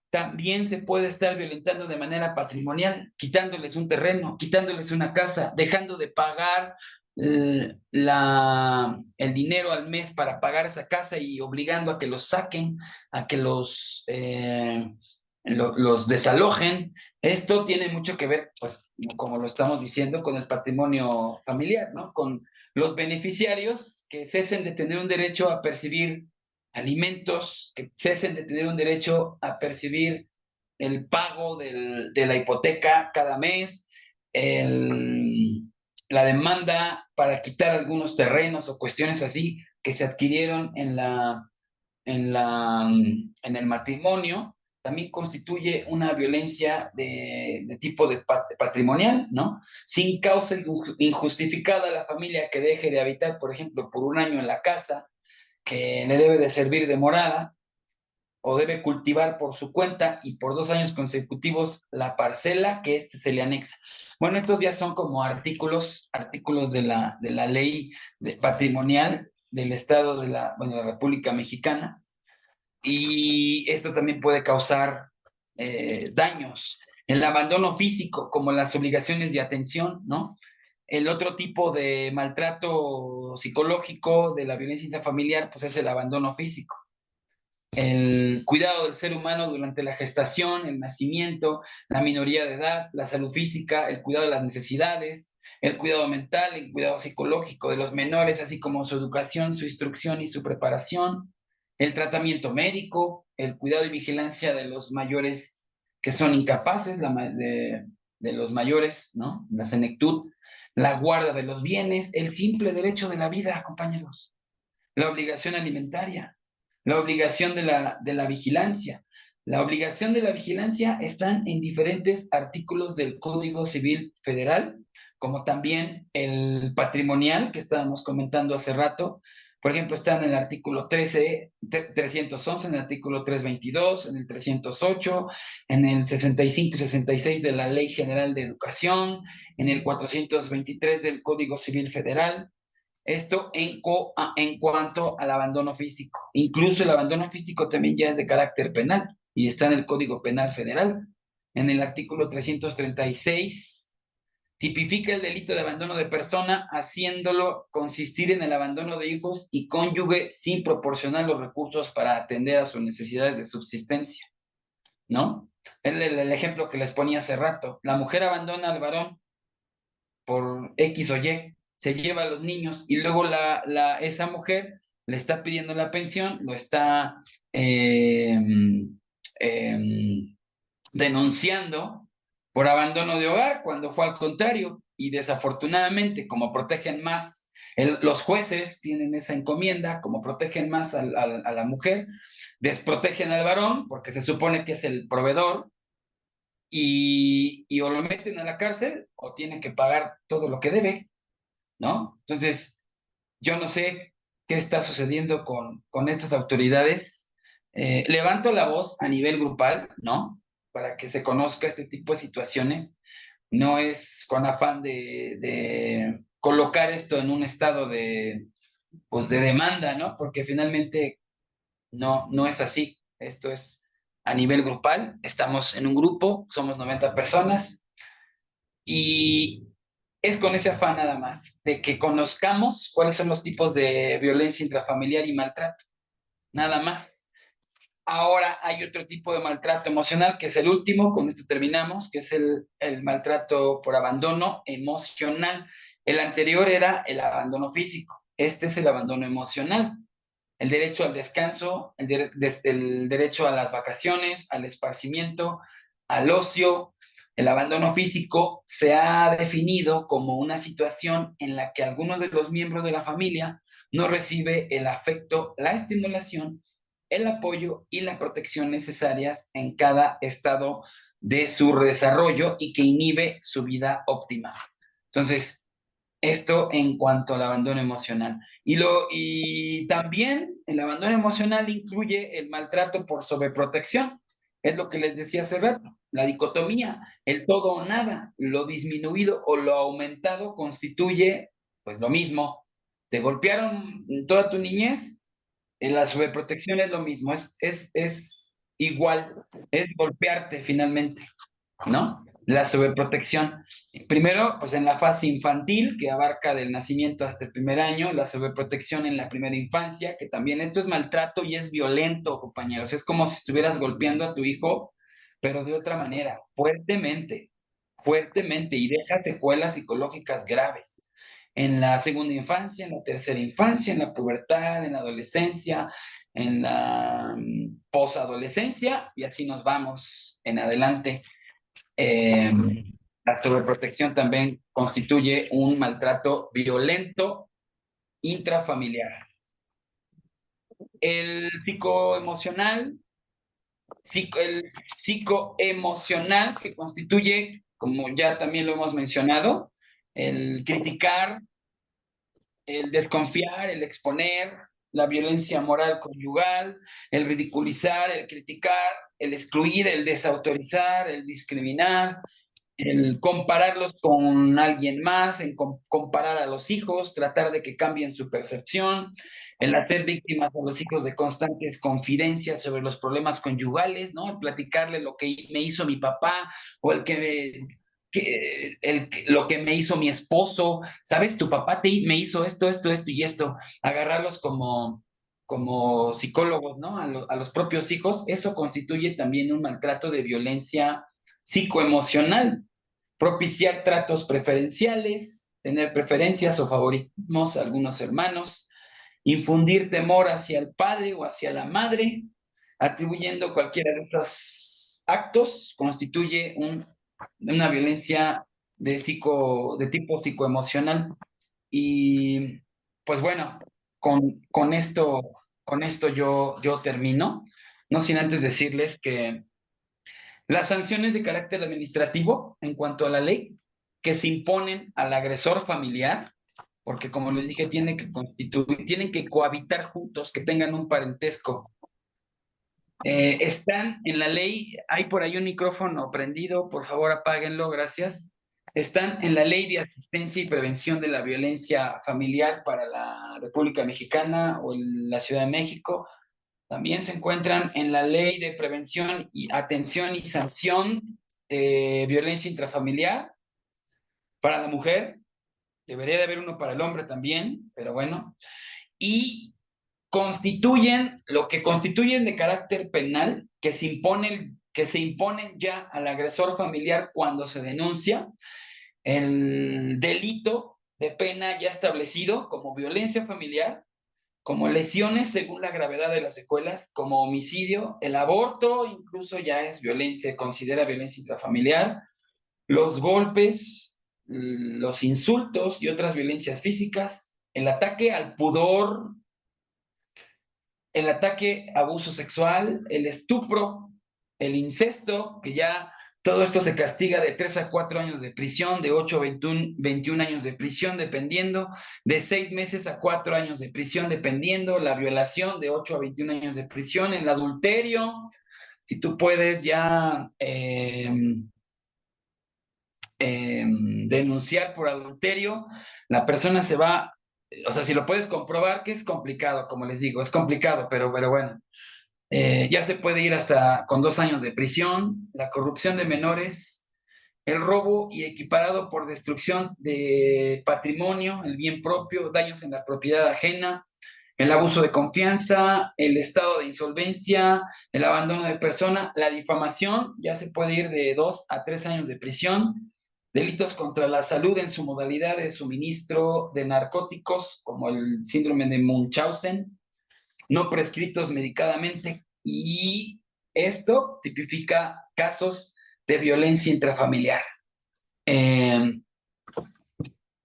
Speaker 2: también se puede estar violentando de manera patrimonial, quitándoles un terreno, quitándoles una casa, dejando de pagar el dinero al mes para pagar esa casa y obligando a que los saquen, a que los desalojen. Esto tiene mucho que ver, pues, como lo estamos diciendo, con el patrimonio familiar, ¿no? Con los beneficiarios que cesen de tener un derecho a percibir alimentos, que cesen de tener un derecho a percibir el pago de la hipoteca cada mes, la demanda para quitar algunos terrenos o cuestiones así que se adquirieron en el matrimonio, también constituye una violencia de tipo patrimonial, ¿no? Sin causa injustificada, la familia que deje de habitar, por ejemplo, por un año en la casa, que le debe de servir de morada, o debe cultivar por su cuenta y por 2 años consecutivos la parcela que se le anexa. Bueno, estos ya son como artículos de la ley patrimonial del Estado de la República Mexicana, y esto también puede causar daños. El abandono físico, como las obligaciones de atención, ¿no? El otro tipo de maltrato psicológico de la violencia intrafamiliar, pues es el abandono físico. El cuidado del ser humano durante la gestación, el nacimiento, la minoría de edad, la salud física, el cuidado de las necesidades, el cuidado mental, el cuidado psicológico de los menores, así como su educación, su instrucción y su preparación, el tratamiento médico, el cuidado y vigilancia de los mayores que son incapaces, de los mayores, ¿no? La senectud, la guarda de los bienes, el simple derecho de la vida, compañeros, la obligación alimentaria, la obligación de la vigilancia. La obligación de la vigilancia están en diferentes artículos del Código Civil Federal, como también el patrimonial que estábamos comentando hace rato. Por ejemplo, está en el artículo 311, en el artículo 322, en el 308, en el 65 y 66 de la Ley General de Educación, en el 423 del Código Civil Federal. Esto en cuanto al abandono físico. Incluso el abandono físico también ya es de carácter penal y está en el Código Penal Federal. En el artículo 336 tipifica el delito de abandono de persona, haciéndolo consistir en el abandono de hijos y cónyuge sin proporcionar los recursos para atender a sus necesidades de subsistencia, ¿no? El ejemplo que les ponía hace rato. La mujer abandona al varón por X o Y, se lleva a los niños y luego esa mujer le está pidiendo la pensión, lo está denunciando por abandono de hogar, cuando fue al contrario. Y desafortunadamente, como protegen más, los jueces tienen esa encomienda, como protegen más a la mujer, desprotegen al varón, porque se supone que es el proveedor, y o lo meten a la cárcel o tienen que pagar todo lo que debe, ¿no? Entonces, yo no sé qué está sucediendo con estas autoridades. Levanto la voz a nivel grupal, ¿no? Para que se conozca este tipo de situaciones. No es con afán de colocar esto en un estado pues de demanda, ¿no? Porque finalmente no es así. Esto es a nivel grupal. Estamos en un grupo, somos 90 personas y es con ese afán nada más de que conozcamos cuáles son los tipos de violencia intrafamiliar y maltrato. Nada más. Ahora hay otro tipo de maltrato emocional, que es el último, con esto terminamos, que es el maltrato por abandono emocional. El anterior era el abandono físico. Este es el abandono emocional. El derecho al descanso, el derecho a las vacaciones, al esparcimiento, al ocio. El abandono físico se ha definido como una situación en la que algunos de los miembros de la familia no recibe el afecto, la estimulación, el apoyo y la protección necesarias en cada estado de su desarrollo y que inhibe su vida óptima. Entonces, esto en cuanto al abandono emocional. Y también el abandono emocional incluye el maltrato por sobreprotección. Es lo que les decía hace rato. La dicotomía, el todo o nada, lo disminuido o lo aumentado constituye pues lo mismo. Te golpearon toda tu niñez, la sobreprotección es lo mismo, es igual, es golpearte finalmente, ¿no? La sobreprotección. Primero, pues en la fase infantil, que abarca del nacimiento hasta el primer año, la sobreprotección en la primera infancia, que también esto es maltrato y es violento, compañeros. Es como si estuvieras golpeando a tu hijo, pero de otra manera, fuertemente, fuertemente, y deja secuelas psicológicas graves. En la segunda infancia, en la tercera infancia, en la pubertad, en la adolescencia, en la posadolescencia, y así nos vamos en adelante. La sobreprotección también constituye un maltrato violento intrafamiliar. El psicoemocional, el psicoemocional que constituye, como ya también lo hemos mencionado, el criticar, el desconfiar, el exponer, la violencia moral conyugal, el ridiculizar, el criticar, el excluir, el desautorizar, el discriminar, el compararlos con alguien más, en comparar a los hijos, tratar de que cambien su percepción, el hacer víctimas a los hijos de constantes confidencias sobre los problemas conyugales, ¿no? El platicarle lo que me hizo mi papá o lo que me hizo mi esposo, ¿sabes? Tu papá me hizo esto, esto, esto y esto. Agarrarlos como psicólogos, ¿no? A los propios hijos, eso constituye también un maltrato de violencia psicoemocional. Propiciar tratos preferenciales, tener preferencias o favoritismos a algunos hermanos, infundir temor hacia el padre o hacia la madre, atribuyendo cualquiera de estos actos, constituye una violencia de tipo psicoemocional. Y pues bueno, con esto yo termino, no sin antes decirles que las sanciones de carácter administrativo en cuanto a la ley que se imponen al agresor familiar, porque como les dije, tienen que cohabitar juntos, que tengan un parentesco. Están en la ley, hay por ahí un micrófono prendido, por favor apáguenlo, gracias. Están en la Ley de Asistencia y Prevención de la Violencia Familiar para la República Mexicana o en la Ciudad de México. También se encuentran en la Ley de Prevención y Atención y Sanción de Violencia Intrafamiliar para la mujer. Debería de haber uno para el hombre también, pero bueno. Y lo que constituyen de carácter penal, que se imponen ya al agresor familiar cuando se denuncia el delito de pena ya establecido como violencia familiar, como lesiones según la gravedad de las secuelas, como homicidio, el aborto incluso ya es violencia, considera violencia intrafamiliar, los golpes, los insultos y otras violencias físicas, el ataque al pudor, el ataque a abuso sexual, el estupro, el incesto, que ya todo esto se castiga de 3 a 4 años de prisión, de 8 a 21 años de prisión, dependiendo, de 6 meses a 4 años de prisión, dependiendo, la violación de 8 a 21 años de prisión, el adulterio, si tú puedes ya denunciar por adulterio, la persona se va, o sea, si lo puedes comprobar, que es complicado, como les digo, es complicado, pero bueno. Ya se puede ir hasta con 2 años de prisión, la corrupción de menores, el robo y equiparado por destrucción de patrimonio, el bien propio, daños en la propiedad ajena, el abuso de confianza, el estado de insolvencia, el abandono de persona, la difamación, ya se puede ir de 2 a 3 años de prisión, delitos contra la salud en su modalidad de suministro de narcóticos, como el síndrome de Munchausen, no prescritos medicadamente, y esto tipifica casos de violencia intrafamiliar.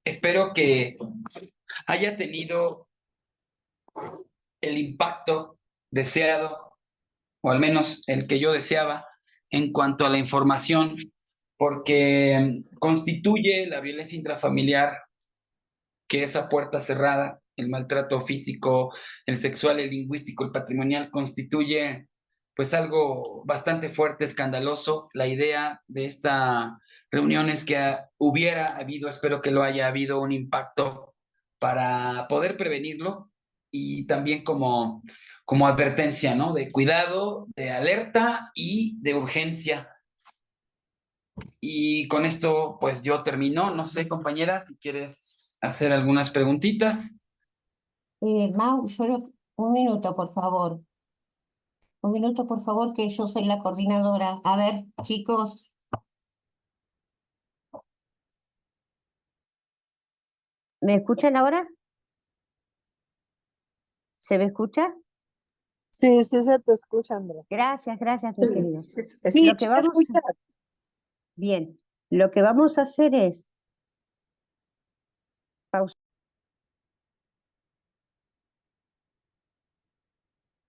Speaker 2: Espero que haya tenido el impacto deseado, o al menos el que yo deseaba, en cuanto a la información, porque constituye la violencia intrafamiliar, que esa puerta cerrada, el maltrato físico, el sexual, el lingüístico, el patrimonial, constituye pues algo bastante fuerte, escandaloso. La idea de esta reunión es que hubiera habido, espero que lo haya habido, un impacto para poder prevenirlo, y también como advertencia, ¿no? De cuidado, de alerta y de urgencia. Y con esto, pues yo termino. No sé, compañera, si quieres hacer algunas preguntitas.
Speaker 1: Mau, un minuto, por favor. Un minuto, por favor, que yo soy la coordinadora. A ver, chicos. ¿Me escuchan ahora? ¿Se me escucha?
Speaker 7: Sí, sí se te escucha, Andrea.
Speaker 1: Gracias, mi querido.
Speaker 7: Sí,
Speaker 1: Lo que vamos a... Bien, lo que vamos a hacer es pausa.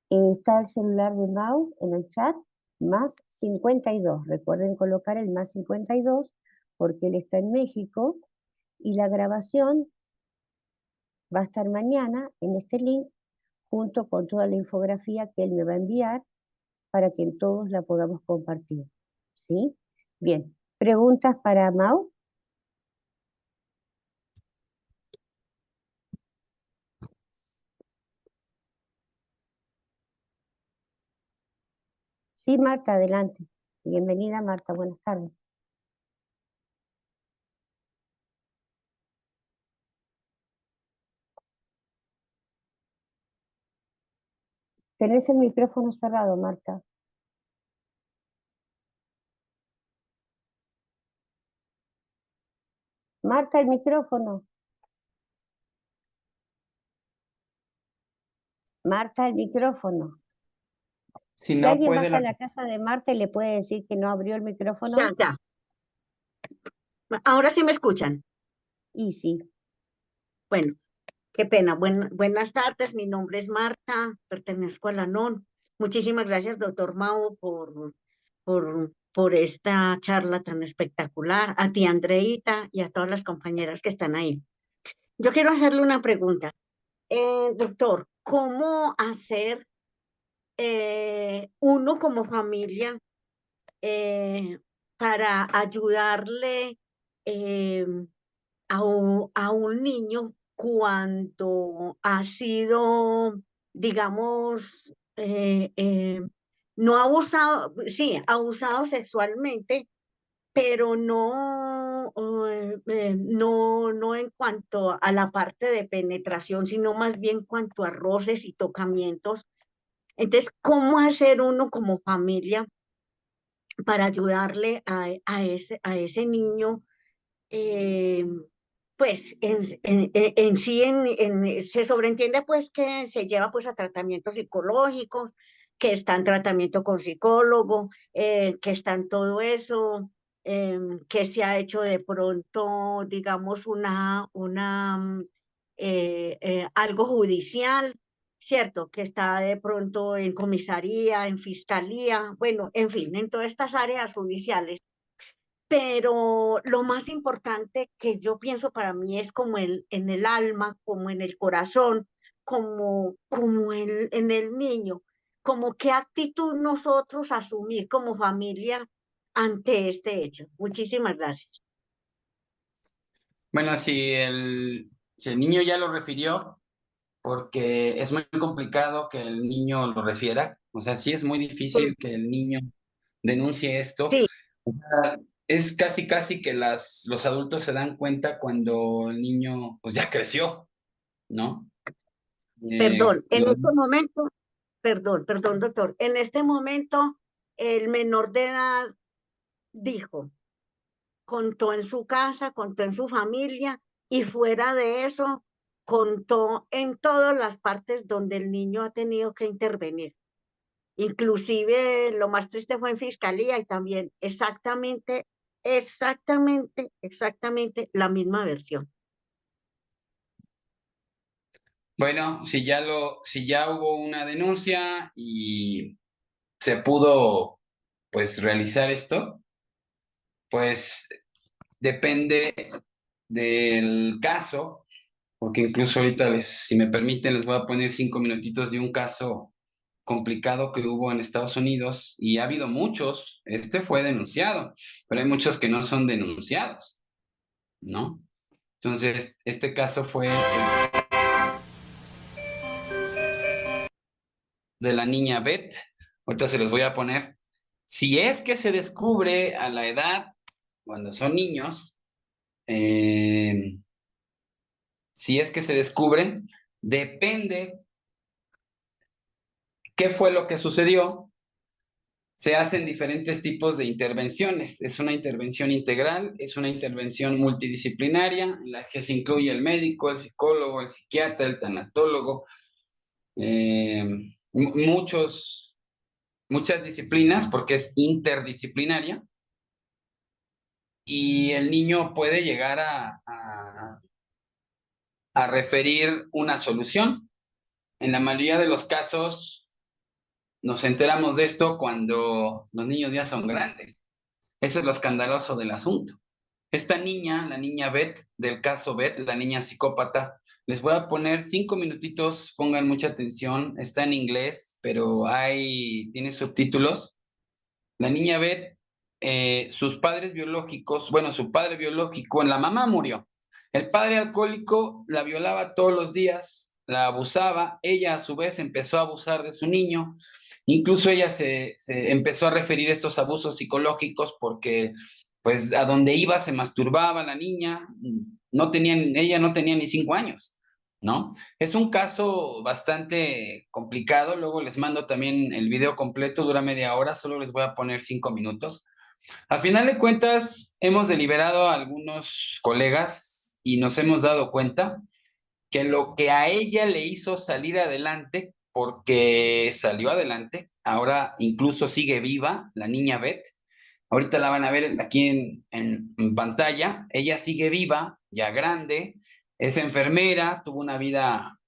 Speaker 1: Está el celular de Mau en el chat, más 52. Recuerden colocar el más 52 porque él está en México y la grabación va a estar mañana en este link junto con toda la infografía que él me va a enviar para que todos la podamos compartir. ¿Sí? Bien. ¿Preguntas para Mau? Sí, Marta, adelante. Bienvenida, Marta. Buenas tardes. Tenés el micrófono cerrado, Marta. Marta, el micrófono. Marta, el micrófono.
Speaker 2: Si
Speaker 1: Si
Speaker 2: no
Speaker 1: alguien
Speaker 2: puede,
Speaker 1: baja a la casa de Marta y le puede decir que no abrió el micrófono,
Speaker 8: Ya, ya. Ahora sí me escuchan.
Speaker 1: y sí.
Speaker 8: Bueno, qué pena. Buenas tardes, mi nombre es Marta, pertenezco a la NON. Muchísimas gracias, doctor Mau, por esta charla tan espectacular. A ti, Andreita, y a todas las compañeras que están ahí. Yo quiero hacerle una pregunta. Doctor, ¿cómo hacer uno como familia para ayudarle a un niño cuando ha sido, digamos, no abusado, sí, abusado sexualmente, pero no en cuanto a la parte de penetración, sino más bien en cuanto a roces y tocamientos? Entonces, ¿cómo hacer uno como familia para ayudarle a ese niño? eh, pues en sí se sobreentiende pues que se lleva pues a tratamientos psicológicos, que está en tratamiento con psicólogo, que está en todo eso, que se ha hecho de pronto, digamos, algo judicial, ¿cierto? Que está de pronto en comisaría, en fiscalía, bueno, en fin, en todas estas áreas judiciales. Pero lo más importante que yo pienso para mí es como en el alma, como en el corazón, como en el niño, como qué actitud nosotros asumir como familia ante este hecho. Muchísimas gracias.
Speaker 2: bueno, si el niño ya lo refirió, porque es muy complicado que el niño lo refiera, o sea, sí es muy difícil que el niño denuncie esto.
Speaker 8: Sí,
Speaker 2: O sea, es casi que los adultos se dan cuenta cuando el niño pues ya creció, ¿no?
Speaker 8: perdón, en
Speaker 2: Los
Speaker 8: este momento, perdón, doctor, en este momento el menor de edad dijo, contó en su casa, contó en su familia y fuera de eso, contó en todas las partes donde el niño ha tenido que intervenir. Inclusive lo más triste fue en fiscalía y también exactamente la misma versión.
Speaker 2: Bueno, si ya hubo una denuncia y se pudo pues realizar esto, pues depende del caso, porque incluso ahorita si me permiten, les voy a poner 5 minutitos de un caso complicado que hubo en Estados Unidos y ha habido muchos, este fue denunciado, pero hay muchos que no son denunciados, ¿no? Entonces, este caso fue de la niña Beth. Ahorita se los voy a poner. Si es que se descubre a la edad, cuando son niños, si es que se descubren, depende qué fue lo que sucedió. Se hacen diferentes tipos de intervenciones. Es una intervención integral, es una intervención multidisciplinaria, en la que se incluye el médico, el psicólogo, el psiquiatra, el tanatólogo, muchas disciplinas porque es interdisciplinaria y el niño puede llegar a referir una solución. En la mayoría de los casos nos enteramos de esto cuando los niños ya son grandes. Eso es lo escandaloso del asunto. Esta niña, la niña Beth, del caso Beth, la niña psicópata, les voy a poner 5 minutitos, pongan mucha atención, está en inglés, pero tiene subtítulos. La niña Beth, sus padres biológicos, bueno, su padre biológico, la mamá murió. El padre alcohólico la violaba todos los días, la abusaba, ella a su vez empezó a abusar de su niño, incluso ella se empezó a referir a estos abusos psicológicos porque pues a donde iba se masturbaba la niña, ella no tenía ni 5 años, ¿no? Es un caso bastante complicado, luego les mando también el video completo, dura media hora, solo les voy a poner 5 minutos. A final de cuentas, hemos deliberado a algunos colegas y nos hemos dado cuenta que lo que a ella le hizo salir adelante, porque salió adelante, ahora incluso sigue viva, la niña Beth, ahorita la van a ver aquí en pantalla, ella sigue viva, ya grande, es enfermera, tuvo una vida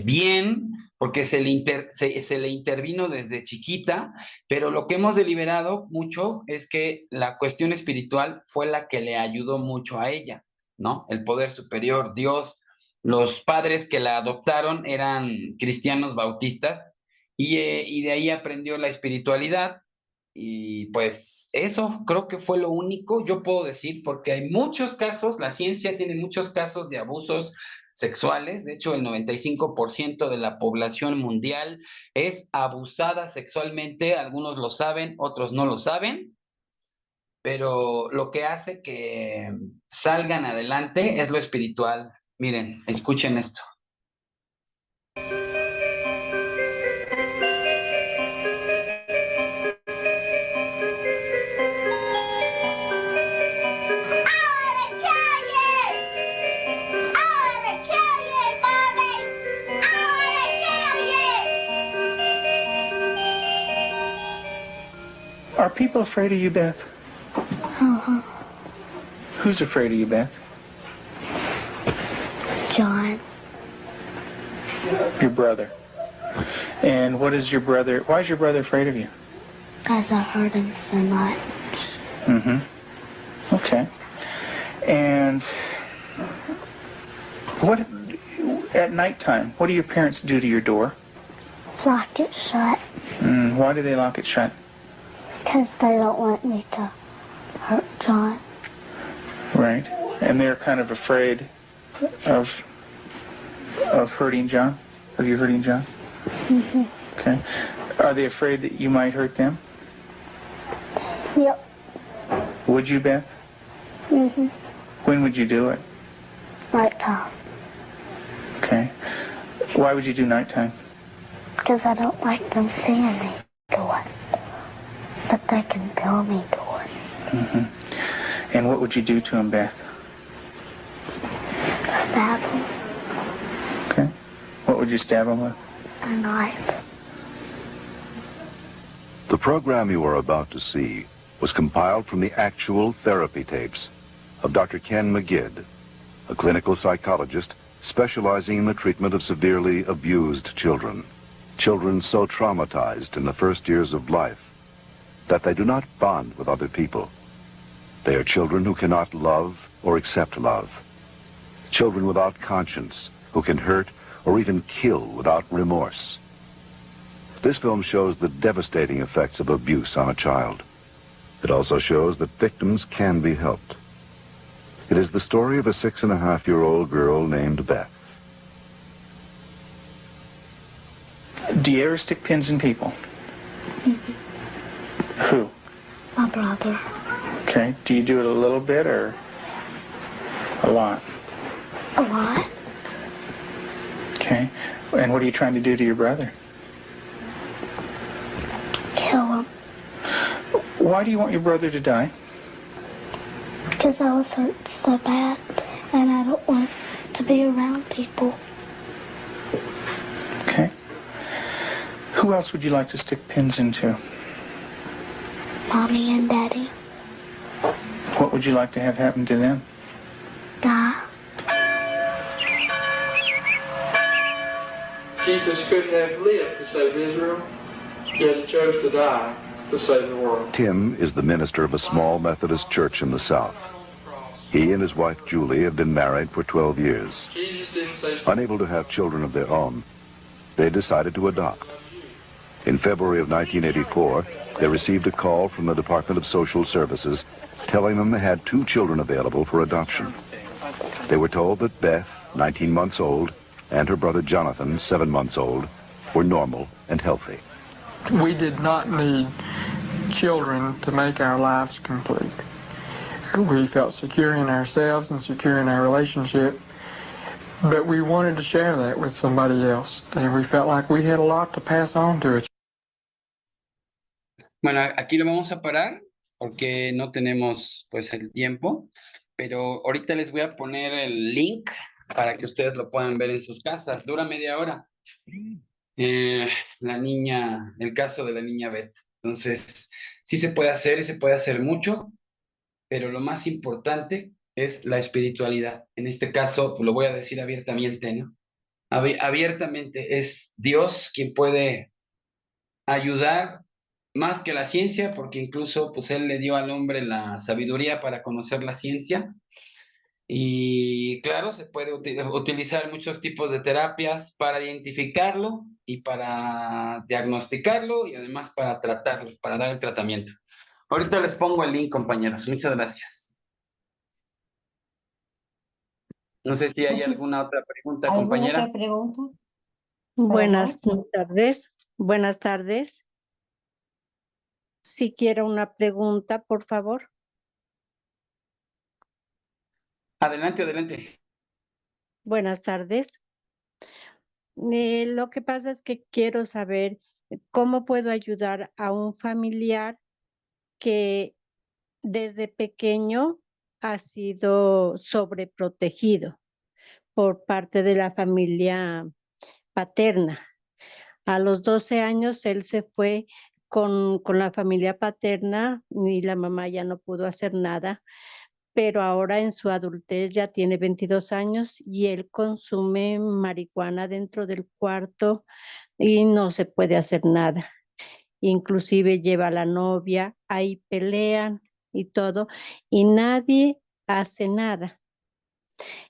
Speaker 2: bien, porque se le intervino desde chiquita, pero lo que hemos deliberado mucho es que la cuestión espiritual fue la que le ayudó mucho a ella, ¿no? El poder superior, Dios, los padres que la adoptaron eran cristianos bautistas y de ahí aprendió la espiritualidad. Y pues eso creo que fue lo único, yo puedo decir, porque hay muchos casos, la ciencia tiene muchos casos de abusos sexuales, de hecho el 95% de la población mundial es abusada sexualmente, algunos lo saben, otros no lo saben, pero lo que hace que salgan adelante es lo espiritual. Miren, escuchen esto.
Speaker 9: Are people afraid of you, Beth?
Speaker 10: Uh-huh.
Speaker 9: Who's afraid of you, Beth?
Speaker 10: John.
Speaker 9: Your brother. And why is your brother afraid of you?
Speaker 10: Because I hurt him so much.
Speaker 9: Mm-hmm. Okay. And at nighttime, what do your parents do to your door?
Speaker 10: Lock it shut.
Speaker 9: Why do they lock it shut?
Speaker 10: Because they don't want me to hurt John.
Speaker 9: Right. And they're kind of afraid of hurting John? Of you hurting John?
Speaker 10: Mm-hmm.
Speaker 9: Okay. Are they afraid that you might hurt them?
Speaker 10: Yep.
Speaker 9: Would you, Beth?
Speaker 10: Mm-hmm.
Speaker 9: When would you do it?
Speaker 10: Nighttime.
Speaker 9: Okay. Why would you do nighttime?
Speaker 10: Because I don't like them seeing me do it. But they can feel me do it.
Speaker 9: Mm-hmm. And what would you do to him, Beth?
Speaker 10: Stab him.
Speaker 9: Okay. What would you stab him with?
Speaker 10: A knife.
Speaker 11: The program you are about to see was compiled from the actual therapy tapes of Dr. Ken McGidd, a clinical psychologist specializing in the treatment of severely abused children. Children so traumatized in the first years of life that they do not bond with other people. They are children who cannot love or accept love. Children without conscience who can hurt or even kill without remorse. This film shows the devastating effects of abuse on a child. It also shows that victims can be helped. It is the story of a 6.5-year-old girl named Beth.
Speaker 9: Do you ever stick pins in people?
Speaker 10: Mm-hmm.
Speaker 9: Who?
Speaker 10: My brother.
Speaker 9: Okay. Do you do it a little bit or a lot?
Speaker 10: A lot.
Speaker 9: Okay. And what are you trying to do to your brother?
Speaker 10: Kill him.
Speaker 9: Why do you want your brother to die?
Speaker 10: Because I was hurt so bad, and I don't want to be around people.
Speaker 9: Okay. Who else would you like to stick pins into?
Speaker 10: Mommy and Daddy.
Speaker 9: What would you like to have happen to them?
Speaker 10: Die.
Speaker 12: Jesus couldn't have lived to save Israel, yet he chose to die to save the world.
Speaker 11: Tim is the minister of a small Methodist church in the South. He and his wife Julie have been married for 12 years.
Speaker 12: Jesus didn't say
Speaker 11: Unable to have children of their own, they decided to adopt. In February of 1984, they received a call from the Department of Social Services telling them they had 2 children available for adoption. They were told that Beth, 19 months old, and her brother Jonathan, 7 months old, were normal and healthy.
Speaker 12: We did not need children to make our lives complete. We felt secure in ourselves and secure in our relationship, but we wanted to share that with somebody else, and we felt like we had a lot to pass on to it.
Speaker 2: Bueno, aquí lo vamos a parar porque no tenemos pues el tiempo, pero ahorita les voy a poner el link para que ustedes lo puedan ver en sus casas. Dura media hora. La niña, el caso de la niña Beth. Entonces, sí se puede hacer y se puede hacer mucho, pero lo más importante es la espiritualidad. En este caso, lo voy a decir abiertamente, ¿no? Abiertamente es Dios quien puede ayudar más que la ciencia, porque incluso pues Él le dio al hombre la sabiduría para conocer la ciencia. Y claro, se puede utilizar muchos tipos de terapias para identificarlo y para diagnosticarlo y además para tratarlo, para dar el tratamiento. Ahorita les pongo el link, compañeros. Muchas gracias. No sé si hay alguna otra pregunta,
Speaker 1: ¿Alguna
Speaker 2: compañera.
Speaker 1: otra pregunta?
Speaker 7: Buenas tardes. Buenas tardes. Si quiero una pregunta, por favor.
Speaker 2: Adelante, adelante.
Speaker 7: Buenas tardes. Lo que pasa es que quiero saber cómo puedo ayudar a un familiar que desde pequeño ha sido sobreprotegido por parte de la familia paterna. A los 12 años él se fue con la familia paterna y la mamá ya no pudo hacer nada, pero ahora en su adultez ya tiene 22 años y él consume marihuana dentro del cuarto y no se puede hacer nada. Inclusive lleva a la novia, ahí pelean y todo, y nadie hace nada.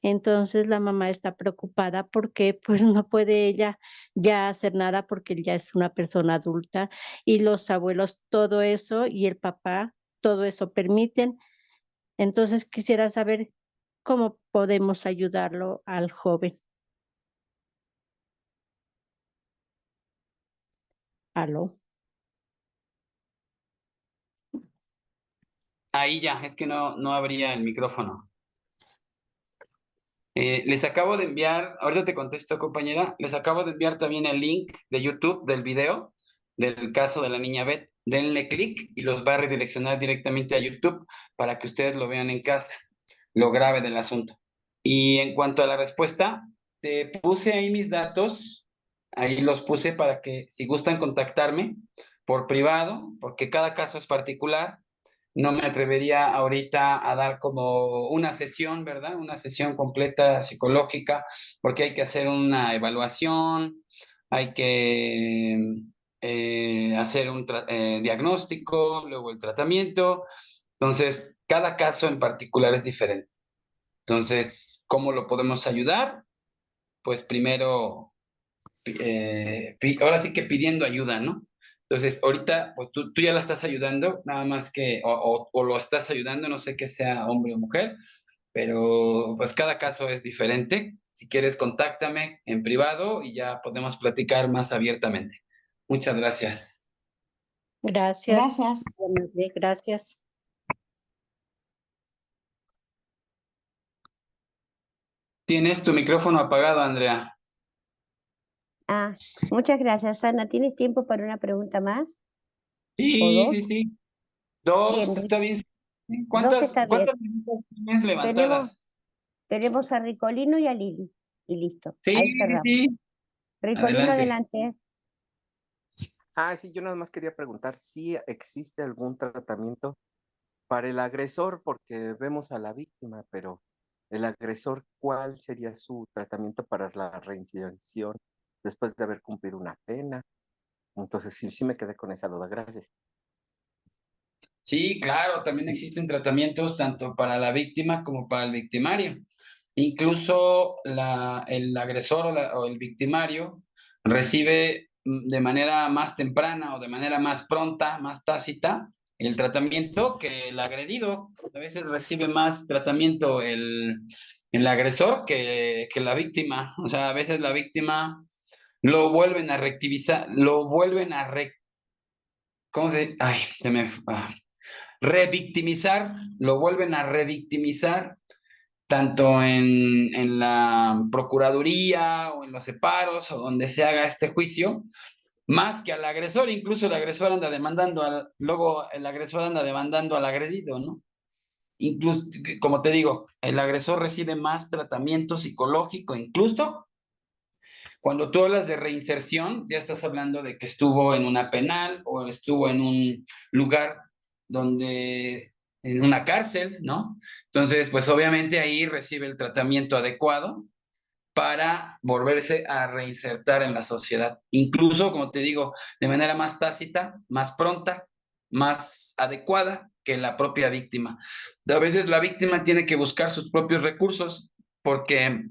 Speaker 7: Entonces la mamá está preocupada porque pues no puede ella ya hacer nada porque él ya es una persona adulta y los abuelos todo eso y el papá todo eso permiten. Entonces quisiera saber cómo podemos ayudarlo al joven. ¿Aló?
Speaker 2: Ahí ya, es que no abría el micrófono. Les acabo de enviar, ahorita te contesto, compañera, les acabo de enviar también el link de YouTube del video del caso de la niña Beth. Denle clic y los va a redireccionar directamente a YouTube para que ustedes lo vean en casa, lo grave del asunto. Y en cuanto a la respuesta, te puse ahí mis datos, ahí los puse para que si gustan contactarme por privado, porque cada caso es particular. No me atrevería ahorita a dar como una sesión, ¿verdad? Una sesión completa psicológica, porque hay que hacer una evaluación, hay que hacer un diagnóstico, luego el tratamiento. Entonces, cada caso en particular es diferente. Entonces, ¿cómo lo podemos ayudar? Pues primero, ahora sí que pidiendo ayuda, ¿no? Entonces, ahorita, pues tú ya la estás ayudando, nada más que, o lo estás ayudando, no sé que sea hombre o mujer, pero pues cada caso es diferente. Si quieres, contáctame en privado y ya podemos platicar más abiertamente. Muchas gracias.
Speaker 7: Gracias.
Speaker 1: Gracias.
Speaker 7: Gracias.
Speaker 2: Tienes tu micrófono apagado, Andrea.
Speaker 1: Muchas gracias, Ana. ¿Tienes tiempo para una pregunta más?
Speaker 2: Sí, sí. Dos,
Speaker 1: Bien,
Speaker 2: está bien.
Speaker 1: dos está bien.
Speaker 2: ¿Cuántas preguntas tienes levantadas?
Speaker 1: Tenemos a Ricolino y a Lili. Y listo.
Speaker 2: Sí,
Speaker 1: Ahí cerramos.
Speaker 2: sí.
Speaker 1: Ricolino,
Speaker 2: Adelante.
Speaker 1: adelante.
Speaker 13: Sí, yo nada más quería preguntar si existe algún tratamiento para el agresor, porque vemos a la víctima, pero el agresor, ¿cuál sería su tratamiento para la reinserción después de haber cumplido una pena? Entonces, sí me quedé con esa duda. Gracias.
Speaker 2: Sí, claro, también existen tratamientos tanto para la víctima como para el victimario. Incluso el agresor o el victimario recibe de manera más temprana o de manera más pronta, más tácita, el tratamiento que el agredido. A veces recibe más tratamiento el agresor que la víctima. O sea, a veces la víctima lo vuelven a reactivizar, lo vuelven a ¿cómo se? Ay, se me... revictimizar, lo vuelven a revictimizar tanto en la Procuraduría o en los separos o donde se haga este juicio, más que al agresor. Incluso el agresor anda demandando luego el agresor anda demandando al agredido, ¿no? Incluso, como te digo, el agresor recibe más tratamiento psicológico, incluso cuando tú hablas de reinserción, ya estás hablando de que estuvo en una penal o estuvo en un lugar donde, en una cárcel, ¿no? Entonces, pues obviamente ahí recibe el tratamiento adecuado para volverse a reinsertar en la sociedad. Incluso, como te digo, de manera más tácita, más pronta, más adecuada que la propia víctima. A veces la víctima tiene que buscar sus propios recursos porque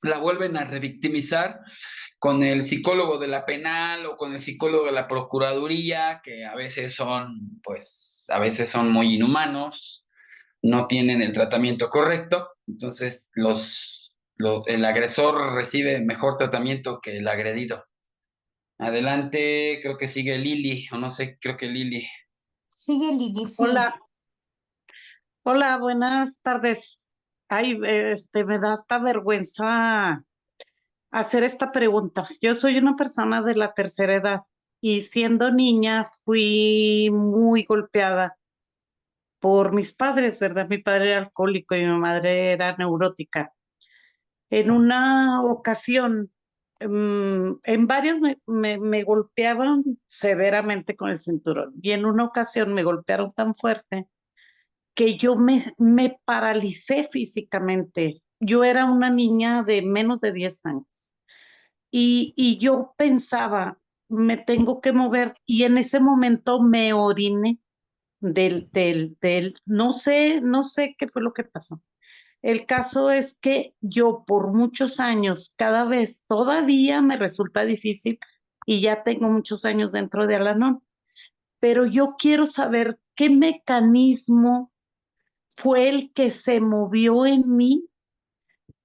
Speaker 2: la vuelven a revictimizar con el psicólogo de la penal o con el psicólogo de la procuraduría, que a veces son, pues, a veces son muy inhumanos, no tienen el tratamiento correcto, entonces el agresor recibe mejor tratamiento que el agredido. Adelante, creo que sigue Lili, o no sé, creo que Lili.
Speaker 14: Sigue Lili, sí.
Speaker 15: Hola, hola, buenas tardes. Ay, me da hasta vergüenza hacer esta pregunta. Yo soy una persona de la tercera edad y siendo niña fui muy golpeada por mis padres, ¿verdad? Mi padre era alcohólico y mi madre era neurótica. En una ocasión, en varios me golpeaban severamente con el cinturón y en una ocasión me golpearon tan fuerte que yo me paralicé físicamente. Yo era una niña de menos de 10 años y yo pensaba, me tengo que mover y en ese momento me oriné no sé qué fue lo que pasó. El caso es que yo por muchos años, cada vez todavía me resulta difícil y ya tengo muchos años dentro de Al-Anon, pero yo quiero saber qué mecanismo fue el que se movió en mí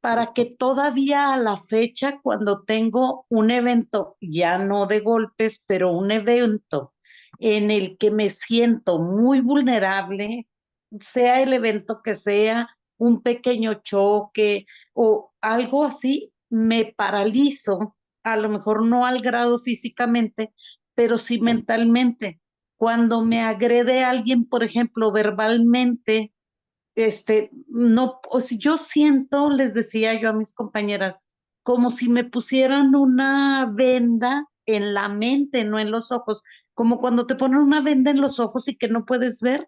Speaker 15: para que todavía a la fecha, cuando tengo un evento, ya no de golpes, pero un evento en el que me siento muy vulnerable, sea el evento que sea, un pequeño choque o algo así, me paralizo, a lo mejor no al grado físicamente, pero sí mentalmente. Cuando me agrede alguien, por ejemplo, verbalmente, no, o si yo siento, les decía yo a mis compañeras, como si me pusieran una venda en la mente, no en los ojos, como cuando te ponen una venda en los ojos y que no puedes ver.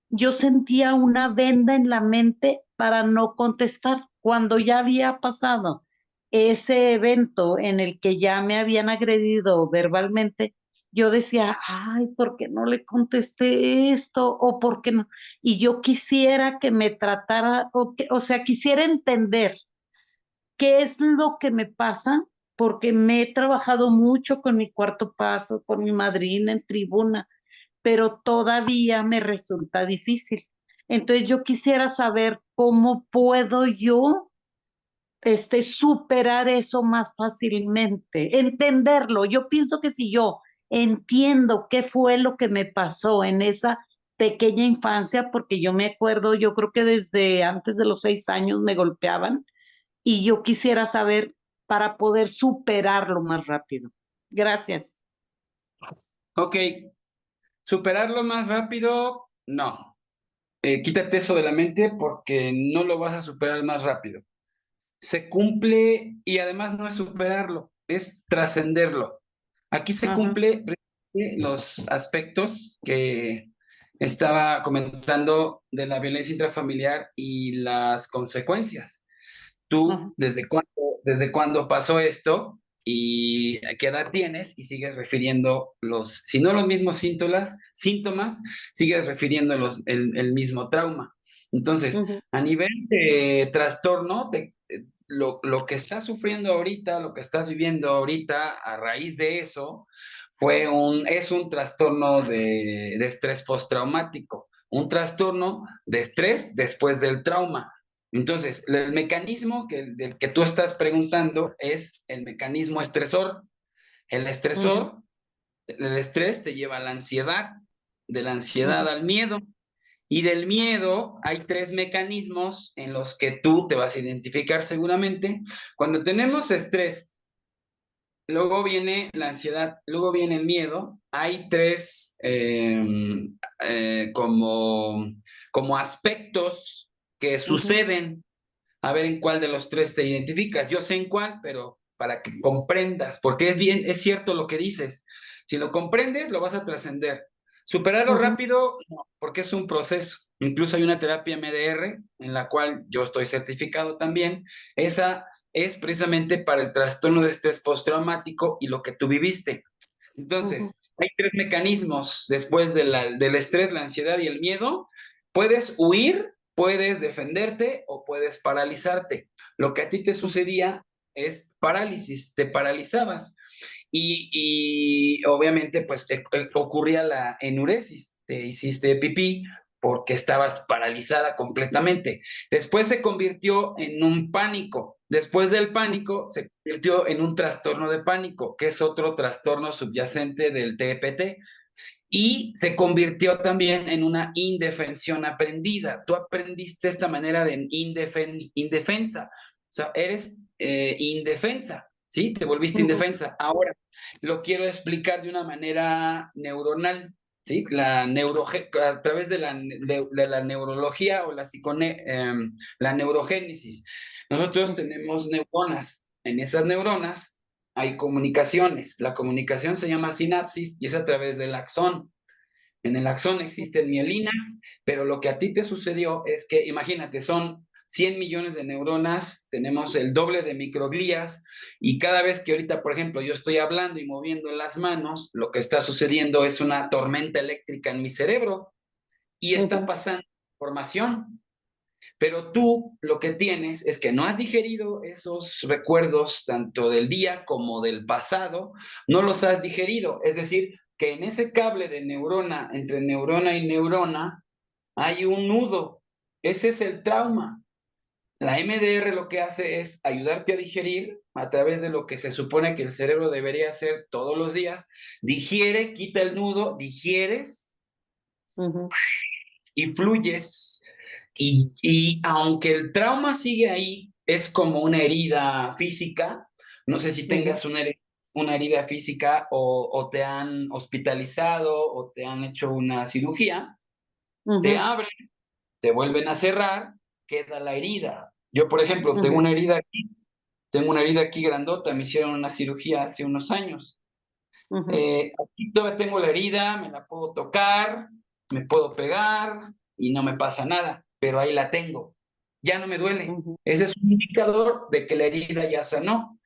Speaker 15: Yo sentía una venda en la mente para no contestar cuando ya había pasado ese evento en el que ya me habían agredido verbalmente. Yo decía, ay, ¿por qué no le contesté esto? ¿O por qué no? Y yo quisiera que me tratara, o sea, quisiera entender qué es lo que me pasa, porque me he trabajado mucho con mi cuarto paso, con mi madrina en tribuna, pero todavía me resulta difícil. Entonces yo quisiera saber cómo puedo yo superar eso más fácilmente, entenderlo. Yo pienso que si yo entiendo qué fue lo que me pasó en esa pequeña infancia, porque yo me acuerdo, yo creo que desde antes de los 6 años me golpeaban y yo quisiera saber para poder superarlo más rápido. Gracias.
Speaker 2: Ok, superarlo más rápido, no. Quítate eso de la mente porque no lo vas a superar más rápido. Se cumple y además no es superarlo, es trascenderlo. Aquí se cumple los aspectos que estaba comentando de la violencia intrafamiliar y las consecuencias. Tú, ¿desde cuándo pasó esto? ¿Y qué edad tienes? Y sigues refiriendo si no los mismos síntomas, sigues refiriendo el mismo trauma. Entonces, a nivel de trastorno, lo que estás sufriendo ahorita, lo que estás viviendo ahorita, a raíz de eso, es un trastorno de estrés postraumático, un trastorno de estrés después del trauma. Entonces, el mecanismo del que tú estás preguntando es el mecanismo estresor. El estresor, el estrés te lleva a la ansiedad, de la ansiedad al miedo, y del miedo hay 3 mecanismos en los que tú te vas a identificar seguramente. Cuando tenemos estrés, luego viene la ansiedad, luego viene el miedo, hay 3 como aspectos que suceden. A ver en cuál de los 3 te identificas. Yo sé en cuál, pero para que comprendas, porque es cierto lo que dices. Si lo comprendes, lo vas a trascender. Superarlo rápido, no, porque es un proceso. Incluso hay una terapia MDR en la cual yo estoy certificado también. Esa es precisamente para el trastorno de estrés postraumático y lo que tú viviste. Entonces, hay 3 mecanismos después del estrés, la ansiedad y el miedo. Puedes huir, puedes defenderte o puedes paralizarte. Lo que a ti te sucedía es parálisis, te paralizabas y obviamente pues ocurría la enuresis, te hiciste pipí porque estabas paralizada completamente. Después se convirtió en un pánico. Después del pánico se convirtió en un trastorno de pánico, que es otro trastorno subyacente del TPT. Y se convirtió también en una indefensión aprendida. Tú aprendiste esta manera de indefensa. O sea, eres indefensa, ¿sí? Te volviste indefensa. Ahora, lo quiero explicar de una manera neuronal, ¿sí? A través de la neurología o la neurogénesis. Nosotros tenemos neuronas. En esas neuronas hay comunicaciones. La comunicación se llama sinapsis y es a través del axón. En el axón existen mielinas, pero lo que a ti te sucedió es que, imagínate, son 100 millones de neuronas, tenemos el doble de microglías y cada vez que ahorita, por ejemplo, yo estoy hablando y moviendo las manos, lo que está sucediendo es una tormenta eléctrica en mi cerebro y está pasando información. Pero tú lo que tienes es que no has digerido esos recuerdos tanto del día como del pasado, no los has digerido. Es decir, que en ese cable de neurona, entre neurona y neurona, hay un nudo. Ese es el trauma. La MDR lo que hace es ayudarte a digerir a través de lo que se supone que el cerebro debería hacer todos los días. Digiere, quita el nudo, digieres y fluyes. Y aunque el trauma sigue ahí, es como una herida física. No sé si tengas una herida física o te han hospitalizado o te han hecho una cirugía. Te abren, te vuelven a cerrar, queda la herida. Yo, por ejemplo, tengo una herida aquí grandota, me hicieron una cirugía hace unos años. Aquí todavía tengo la herida, me la puedo tocar, me puedo pegar y no me pasa nada, pero ahí la tengo. Ya no me duele. Ese es un indicador de que la herida ya sanó.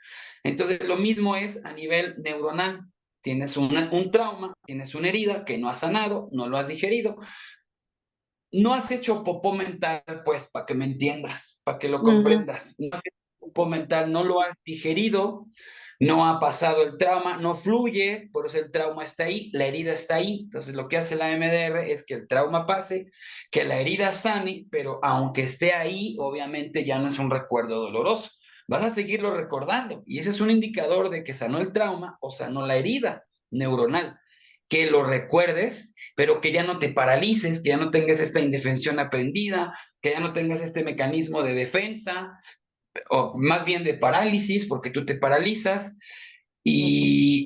Speaker 2: Entonces, lo mismo es a nivel neuronal. Tienes un trauma, tienes una herida que no has sanado, no lo has digerido. No has hecho popó mental, pues, para que me entiendas, para que lo comprendas. No has hecho popó mental, no lo has digerido, no ha pasado el trauma, no fluye, por eso el trauma está ahí, la herida está ahí. Entonces, lo que hace la MDR es que el trauma pase, que la herida sane, pero aunque esté ahí, obviamente ya no es un recuerdo doloroso. Vas a seguirlo recordando y ese es un indicador de que sanó el trauma o sanó la herida neuronal. Que lo recuerdes, pero que ya no te paralices, que ya no tengas esta indefensión aprendida, que ya no tengas este mecanismo de defensa, o más bien de parálisis, porque tú te paralizas. Y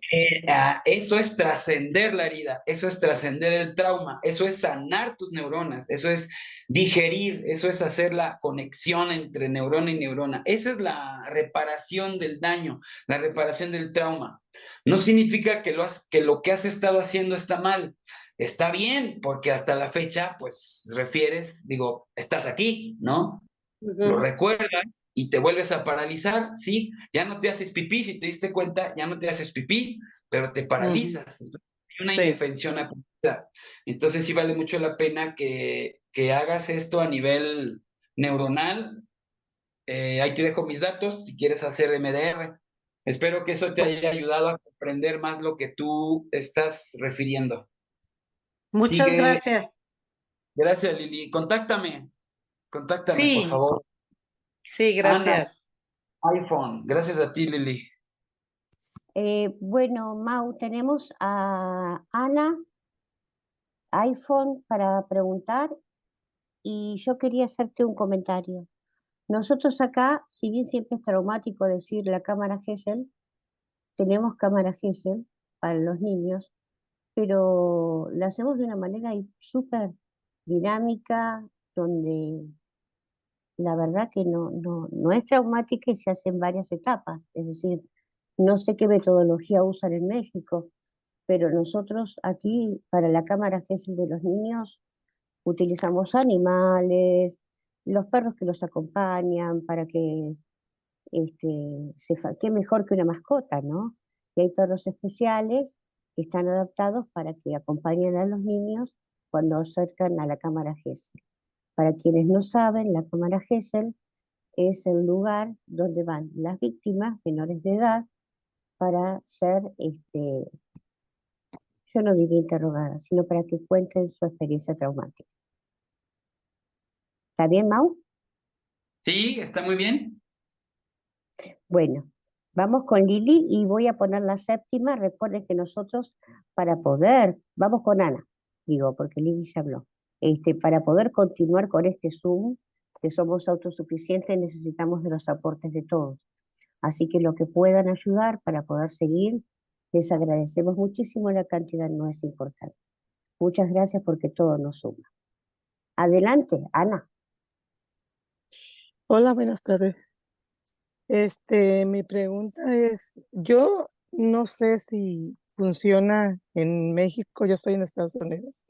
Speaker 2: eso es trascender la herida, eso es trascender el trauma, eso es sanar tus neuronas, eso es digerir, eso es hacer la conexión entre neurona y neurona. Esa es la reparación del daño, la reparación del trauma. No significa que lo que has estado haciendo está mal. Está bien, porque hasta la fecha, pues refieres, digo, estás aquí, ¿no? Lo recuerdas y te vuelves a paralizar, sí, ya no te haces pipí, si te diste cuenta, ya no te haces pipí, pero te paralizas. Entonces, hay una indefensión aprendida. Entonces sí vale mucho la pena que hagas esto a nivel neuronal. Ahí te dejo mis datos si quieres hacer MDR. Espero que eso te haya ayudado a comprender más lo que tú estás refiriendo.
Speaker 15: Muchas
Speaker 2: Sigue.
Speaker 15: gracias.
Speaker 2: Gracias, Lili. Contáctame, por
Speaker 15: Sí,
Speaker 2: favor.
Speaker 15: sí,
Speaker 2: Ana,
Speaker 15: gracias.
Speaker 2: iPhone. Gracias a ti, Lili.
Speaker 1: Bueno, Mau, tenemos a Ana, iPhone, para preguntar y yo quería hacerte un comentario. Nosotros acá, si bien siempre es traumático decir la cámara Gesell, tenemos cámara Gesell para los niños, pero la hacemos de una manera súper dinámica, donde la verdad que no es traumática y se hace en varias etapas. Es decir, no sé qué metodología usan en México, pero nosotros aquí, para la cámara Gesell de los niños, utilizamos animales, los perros que los acompañan para que qué mejor que una mascota, ¿no? Y hay perros especiales que están adaptados para que acompañen a los niños cuando acercan a la cámara Gesell. Para quienes no saben, la cámara Gesell es el lugar donde van las víctimas menores de edad para ser, yo no diría interrogadas, sino para que cuenten su experiencia traumática. ¿Está bien, Mau?
Speaker 2: Sí, está muy bien.
Speaker 1: Bueno, vamos con Lili y voy a poner la séptima. Recuerden que nosotros, vamos con Ana, digo, porque Lili ya habló. Para poder continuar con este Zoom, que somos autosuficientes, necesitamos de los aportes de todos. Así que lo que puedan ayudar para poder seguir, les agradecemos muchísimo, la cantidad no es importante. Muchas gracias porque todo nos suma. Adelante, Ana.
Speaker 16: Hola, buenas tardes. Mi pregunta es, yo no sé si funciona en México, yo estoy en Estados Unidos,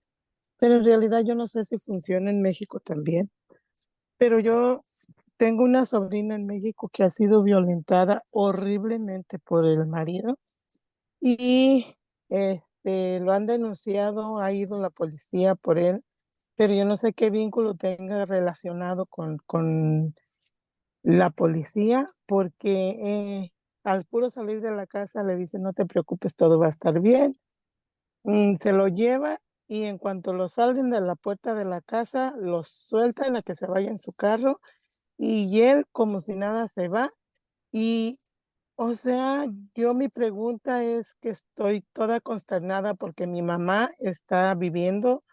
Speaker 16: pero en realidad yo no sé si funciona en México también. Pero yo tengo una sobrina en México que ha sido violentada horriblemente por el marido y lo han denunciado, ha ido la policía por él, pero yo no sé qué vínculo tenga relacionado con la policía, porque al puro salir de la casa le dicen, no te preocupes, todo va a estar bien. Se lo lleva y en cuanto lo salen de la puerta de la casa, los sueltan a que se vaya en su carro y él como si nada se va. Y, o sea, mi pregunta es que estoy toda consternada porque mi mamá está viviendo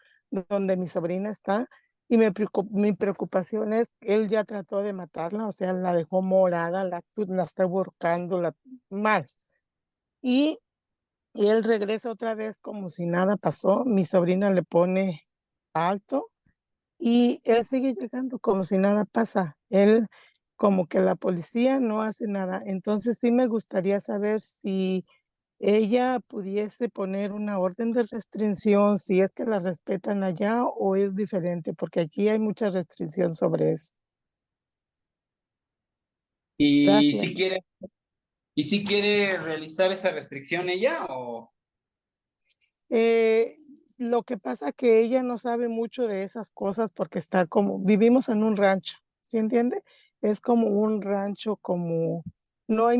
Speaker 16: donde mi sobrina está y mi preocupación es que él ya trató de matarla, o sea, la dejó morada, la está ahorcando, mal. Y él regresa otra vez como si nada pasó. Mi sobrina le pone alto y él sigue llegando como si nada pasa. Él, como que la policía no hace nada. Entonces sí me gustaría saber si ella pudiese poner una orden de restricción, si es que la respetan allá o es diferente, porque aquí hay mucha restricción sobre eso.
Speaker 2: Y
Speaker 16: Gracias.
Speaker 2: si quiere realizar esa restricción ella o
Speaker 16: Lo que pasa que ella no sabe mucho de esas cosas porque vivimos en un rancho, ¿sí entiende? Es como un rancho, no hay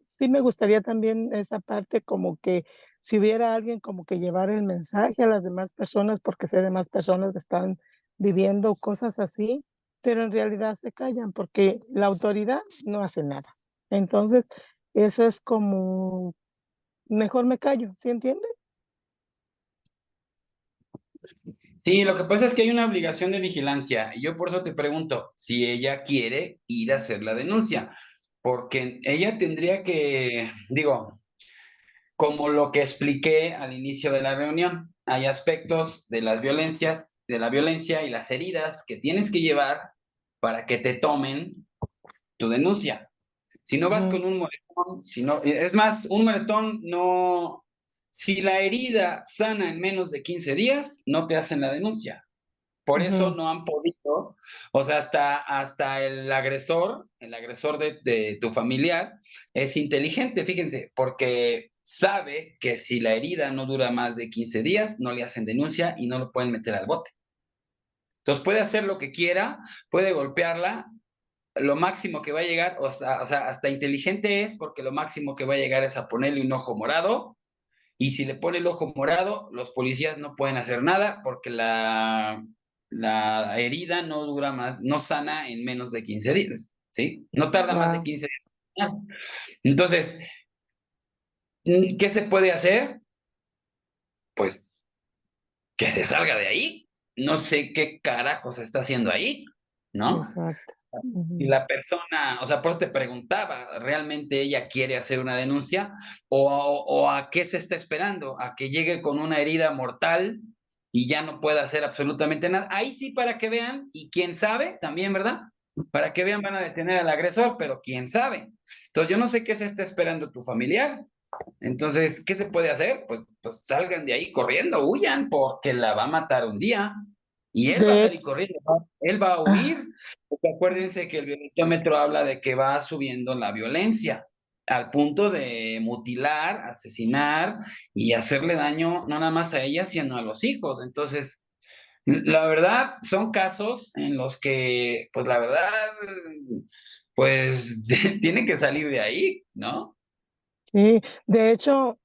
Speaker 16: sí me gustaría también esa parte como que si hubiera alguien como que llevar el mensaje a las demás personas, porque sé de más personas que están viviendo cosas así, pero en realidad se callan porque la autoridad no hace nada. Entonces, eso es como, mejor me callo, ¿sí entiende?
Speaker 2: Sí, lo que pasa es que hay una obligación de vigilancia y yo por eso te pregunto si ella quiere ir a hacer la denuncia. porque ella tendría que, digo, como lo que expliqué al inicio de la reunión, hay aspectos de las violencias, de la violencia y las heridas que tienes que llevar para que te tomen tu denuncia. Si no vas con un moretón, si no, es más, un moretón no, si la herida sana en menos de 15 días, no te hacen la denuncia. Por eso no han podido, o sea, hasta el agresor de tu familiar es inteligente, fíjense, porque sabe que si la herida no dura más de 15 días, no le hacen denuncia y no lo pueden meter al bote. Entonces puede hacer lo que quiera, puede golpearla, lo máximo que va a llegar, o sea, hasta inteligente es porque lo máximo que va a llegar es a ponerle un ojo morado, y si le pone el ojo morado, los policías no pueden hacer nada porque la herida no dura más, no sana en menos de 15 días, ¿sí? No tarda más de 15 días. Entonces, ¿qué se puede hacer? Pues que se salga de ahí. No sé qué carajos está haciendo ahí, ¿no?
Speaker 16: Exacto.
Speaker 2: Si la persona, o sea, por eso te preguntaba, ¿realmente ella quiere hacer una denuncia? ¿O a qué se está esperando? ¿A que llegue con una herida mortal y ya no pueda hacer absolutamente nada? Ahí sí, para que vean, y quién sabe también, ¿verdad? Para que vean, van a detener al agresor, pero quién sabe. Entonces, yo no sé qué se está esperando tu familiar. Entonces, ¿qué se puede hacer? Pues salgan de ahí corriendo, huyan, porque la va a matar un día. Y él va a
Speaker 16: De
Speaker 2: salir corriendo, él va a huir. Porque acuérdense que el violentómetro habla de que va subiendo la violencia al punto de mutilar, asesinar y hacerle daño no nada más a ella, sino a los hijos. Entonces, la verdad, son casos en los que, pues la verdad, pues tiene que salir de ahí, ¿no?
Speaker 16: Sí, de hecho,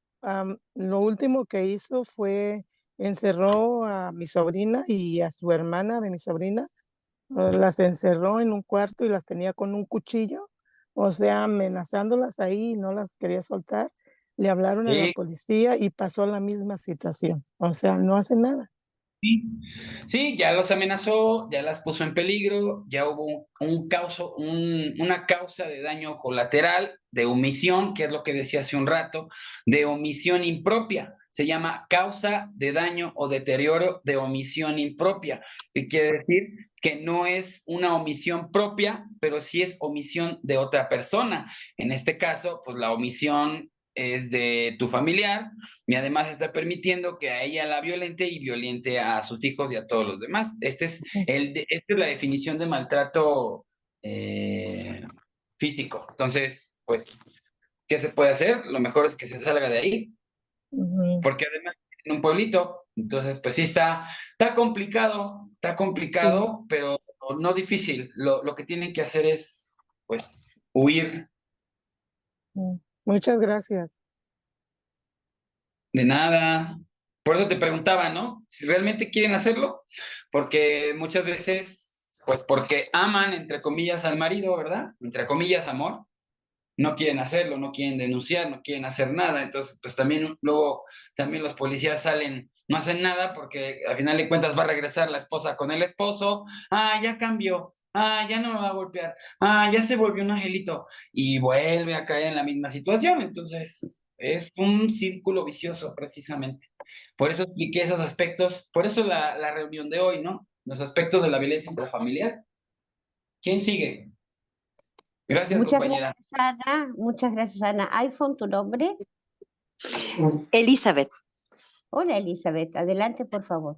Speaker 16: lo último que hizo fue encerró a mi sobrina y a su hermana de mi sobrina, las encerró en un cuarto y las tenía con un cuchillo, o sea, amenazándolas ahí y no las quería soltar. Le hablaron a la
Speaker 2: Sí.
Speaker 16: policía y pasó la misma situación, o sea, no hace nada.
Speaker 2: Sí, sí, ya los amenazó, ya las puso en peligro, ya hubo una causa de daño colateral, de omisión, que es lo que decía hace un rato, de omisión impropia. Se llama causa de daño o deterioro de omisión impropia, que quiere decir que no es una omisión propia, pero sí es omisión de otra persona. En este caso, pues la omisión es de tu familiar, y además está permitiendo que a ella la violente y violente a sus hijos y a todos los demás. Esta es la definición de maltrato físico. Entonces, pues, ¿qué se puede hacer? Lo mejor es que se salga de ahí, porque además en un pueblito, entonces, pues sí está complicado, pero no difícil. Lo que tienen que hacer es, pues, huir.
Speaker 16: Muchas gracias.
Speaker 2: De nada. Por eso te preguntaba, ¿no? Si realmente quieren hacerlo, porque muchas veces, pues porque aman, entre comillas, al marido, ¿verdad? Entre comillas, amor, no quieren hacerlo, no quieren denunciar, no quieren hacer nada. Entonces, pues también luego, también los policías salen, no hacen nada porque al final de cuentas va a regresar la esposa con el esposo. Ah, ya cambió. Ah, ya no me va a golpear. Ah, ya se volvió un angelito. Y vuelve a caer en la misma situación. Entonces, es un círculo vicioso, precisamente. Por eso expliqué esos aspectos, por eso la reunión de hoy, ¿no? Los aspectos de la violencia intrafamiliar. ¿Quién sigue? Gracias,
Speaker 1: Muchas
Speaker 2: compañera.
Speaker 1: gracias, Ana. Muchas gracias, Ana. iPhone, ¿tu nombre?
Speaker 17: Elizabeth,
Speaker 1: Hola, Elizabeth. Adelante, por favor.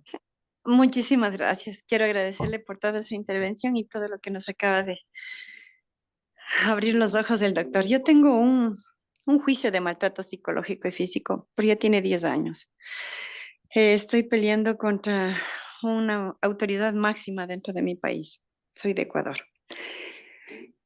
Speaker 17: muchísimas gracias. Quiero agradecerle por toda esa intervención y todo lo que nos acaba de abrir los ojos del doctor. Yo tengo un juicio de maltrato psicológico y físico, pero ya tiene 10 años. Estoy peleando contra una autoridad máxima dentro de mi país. Soy de Ecuador.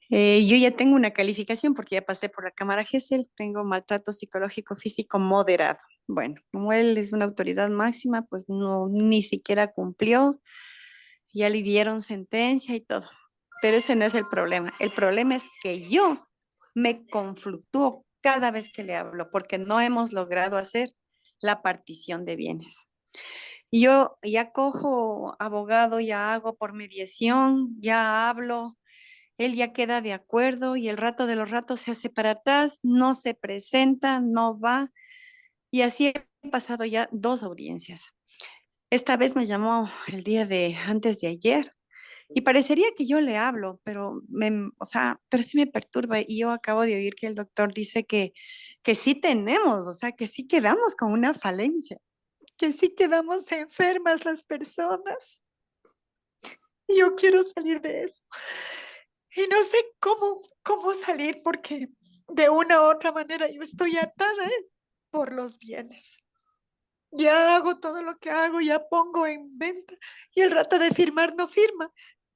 Speaker 17: Yo ya tengo una calificación porque ya pasé por la Cámara GESEL, tengo maltrato psicológico físico moderado. Bueno, como él es una autoridad máxima, pues no, ni siquiera cumplió, ya le dieron sentencia y todo. Pero ese no es el problema. El problema es que yo me conflictúo cada vez que le hablo porque no hemos logrado hacer la partición de bienes. Yo ya cojo abogado, ya hago por mediación, ya hablo, él ya queda de acuerdo y el rato de los ratos se hace para atrás, no se presenta, no va. Y así he pasado ya 2 audiencias. Esta vez me llamó el día de antes de ayer y parecería que yo le hablo, pero o sea, pero sí me perturba y yo acabo de oír que el doctor dice que sí tenemos, o sea, que sí quedamos con una falencia, que sí quedamos enfermas las personas. Y yo quiero salir de eso. Y no sé cómo salir porque de una u otra manera yo estoy atada por los bienes. Ya hago todo lo que hago, ya pongo en venta y el rato de firmar no firma.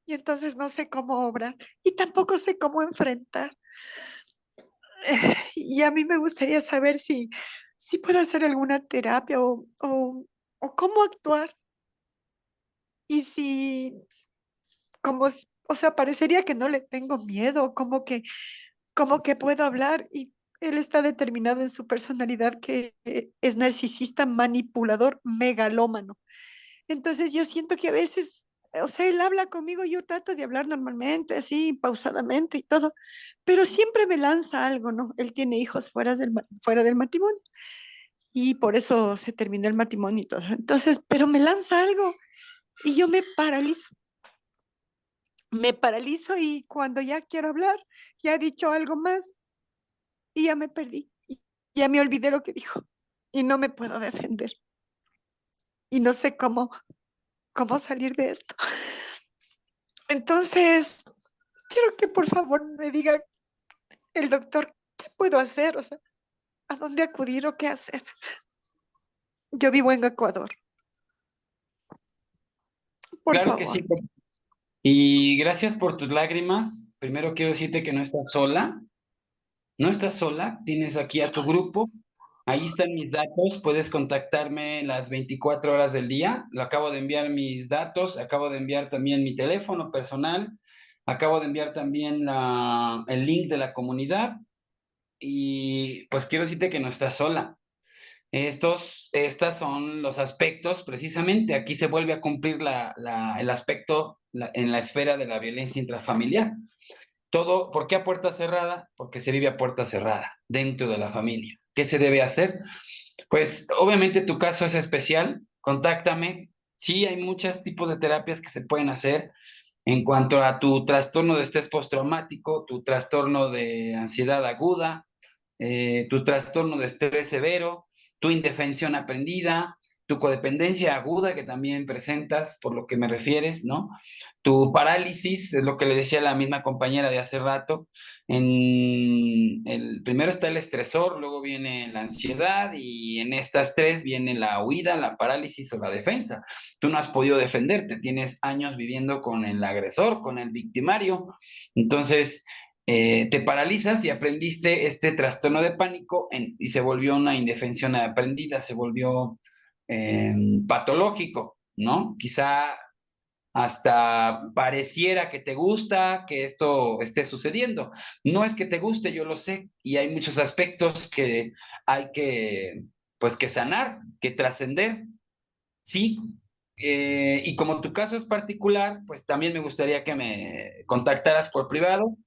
Speaker 17: Y entonces no sé cómo obrar y tampoco sé cómo enfrentar. Y a mí me gustaría saber si puedo hacer alguna terapia o cómo actuar. Y si, o sea, parecería que no le tengo miedo, como que puedo hablar y él está determinado en su personalidad que es narcisista, manipulador, megalómano. Entonces yo siento que a veces, o sea, él habla conmigo, yo trato de hablar normalmente, así, pausadamente y todo, pero siempre me lanza algo, ¿no? Él tiene hijos fuera del matrimonio y por eso se terminó el matrimonio y todo. Entonces, pero me lanza algo y yo me paralizo. Me paralizo y cuando ya quiero hablar, ya he dicho algo más y ya me perdí. Ya me olvidé lo que dijo y no me puedo defender. Y no sé cómo salir de esto. Entonces, quiero que por favor me diga el doctor qué puedo hacer, o sea, a dónde acudir o qué hacer. Yo vivo en Ecuador. Por
Speaker 2: Claro que
Speaker 17: favor.
Speaker 2: sí. Y gracias por tus lágrimas. Primero quiero decirte que no estás sola. No estás sola. Tienes aquí a tu grupo. Ahí están mis datos. Puedes contactarme las 24 horas del día. Le acabo de enviar mis datos. Acabo de enviar también mi teléfono personal. Acabo de enviar también el link de la comunidad. Y pues quiero decirte que no estás sola. Estas son los aspectos, precisamente, aquí se vuelve a cumplir el aspecto en la esfera de la violencia intrafamiliar. Todo, ¿por qué a puerta cerrada? Porque se vive a puerta cerrada, dentro de la familia. ¿Qué se debe hacer? Pues obviamente tu caso es especial, contáctame. Sí, hay muchos tipos de terapias que se pueden hacer en cuanto a tu trastorno de estrés postraumático, tu trastorno de ansiedad aguda, tu trastorno de estrés severo, tu indefensión aprendida, tu codependencia aguda que también presentas, por lo que me refieres, ¿no? Tu parálisis, es lo que le decía la misma compañera de hace rato. Primero está el estresor, luego viene la ansiedad y en estas 3 viene la huida, la parálisis o la defensa. Tú no has podido defenderte, tienes años viviendo con el agresor, con el victimario. Entonces, te paralizas y aprendiste este trastorno de pánico y se volvió una indefensión aprendida, se volvió patológico, ¿no? Quizá hasta pareciera que te gusta que esto esté sucediendo. No es que te guste, yo lo sé, y hay muchos aspectos que hay pues, que sanar, que trascender, sí. Y como tu caso es particular, pues también me gustaría que me contactaras por privado.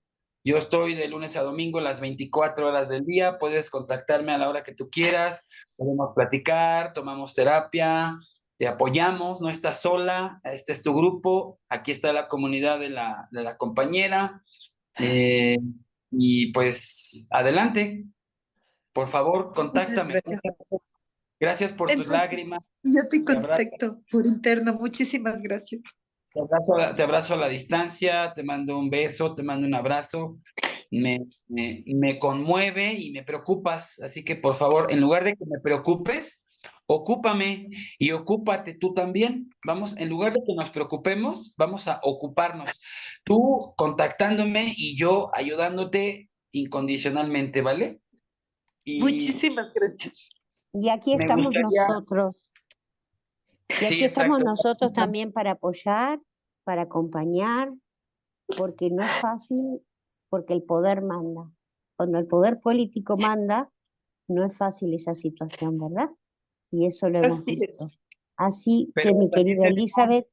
Speaker 2: Yo estoy de lunes a domingo las 24 horas del día. Puedes contactarme a la hora que tú quieras. Podemos platicar, tomamos terapia, te apoyamos, no estás sola. Este es tu grupo. Aquí está la comunidad de la compañera. Y pues adelante, por favor,
Speaker 17: Muchas
Speaker 2: contáctame.
Speaker 17: gracias.
Speaker 2: Gracias por tus
Speaker 17: Entonces,
Speaker 2: lágrimas.
Speaker 17: yo te
Speaker 2: Te abrazo.
Speaker 17: contacto por interno. Muchísimas gracias.
Speaker 2: Te abrazo a la distancia, te mando un beso, te mando un abrazo. Me conmueve y me preocupas, así que por favor, en lugar de que me preocupes, ocúpame y ocúpate tú también. Vamos, en lugar de que nos preocupemos, vamos a ocuparnos. Tú contactándome y yo ayudándote incondicionalmente, ¿vale? Y
Speaker 17: Muchísimas gracias.
Speaker 1: Y aquí
Speaker 2: me
Speaker 1: estamos
Speaker 2: gustaría,
Speaker 1: nosotros. Y
Speaker 2: sí,
Speaker 1: aquí estamos
Speaker 2: exacto.
Speaker 1: nosotros también para apoyar, para acompañar, porque no es fácil, porque el poder manda. Cuando el poder político manda, no es fácil esa situación, ¿verdad? Y eso lo hemos
Speaker 17: Así
Speaker 1: visto.
Speaker 17: es.
Speaker 1: Así
Speaker 2: Pero
Speaker 1: que mi
Speaker 2: también
Speaker 1: querida Elizabeth,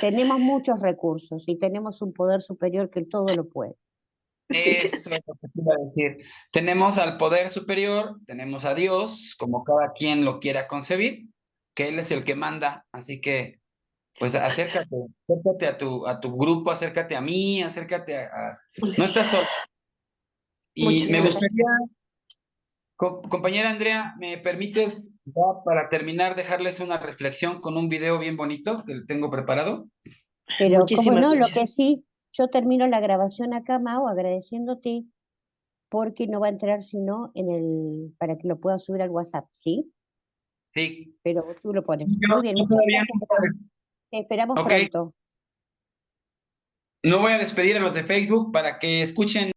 Speaker 1: Tenemos muchos recursos y tenemos un poder superior que todo lo puede.
Speaker 2: Eso es lo que te iba a decir. Tenemos al poder superior, tenemos a Dios, como cada quien lo quiera concebir, que Él es el que manda. Así que, pues acércate a tu grupo, acércate a mí, acércate no estás solo. Y me gustaría, compañera Andrea, ¿me permites ya para terminar dejarles una reflexión con un video bien bonito que tengo preparado?
Speaker 1: Pero como no, lo que sí, yo termino la grabación acá, Mau, agradeciéndote porque no va a entrar sino para que lo puedas subir al WhatsApp, ¿sí?
Speaker 2: Sí.
Speaker 1: Pero tú lo pones.
Speaker 2: Sí,
Speaker 1: Muy bien,
Speaker 2: yo
Speaker 1: muchas
Speaker 2: todavía
Speaker 1: gracias,
Speaker 2: no
Speaker 1: Mau. Te esperamos
Speaker 2: Ok.
Speaker 1: pronto.
Speaker 2: No voy a despedir a los de Facebook para que escuchen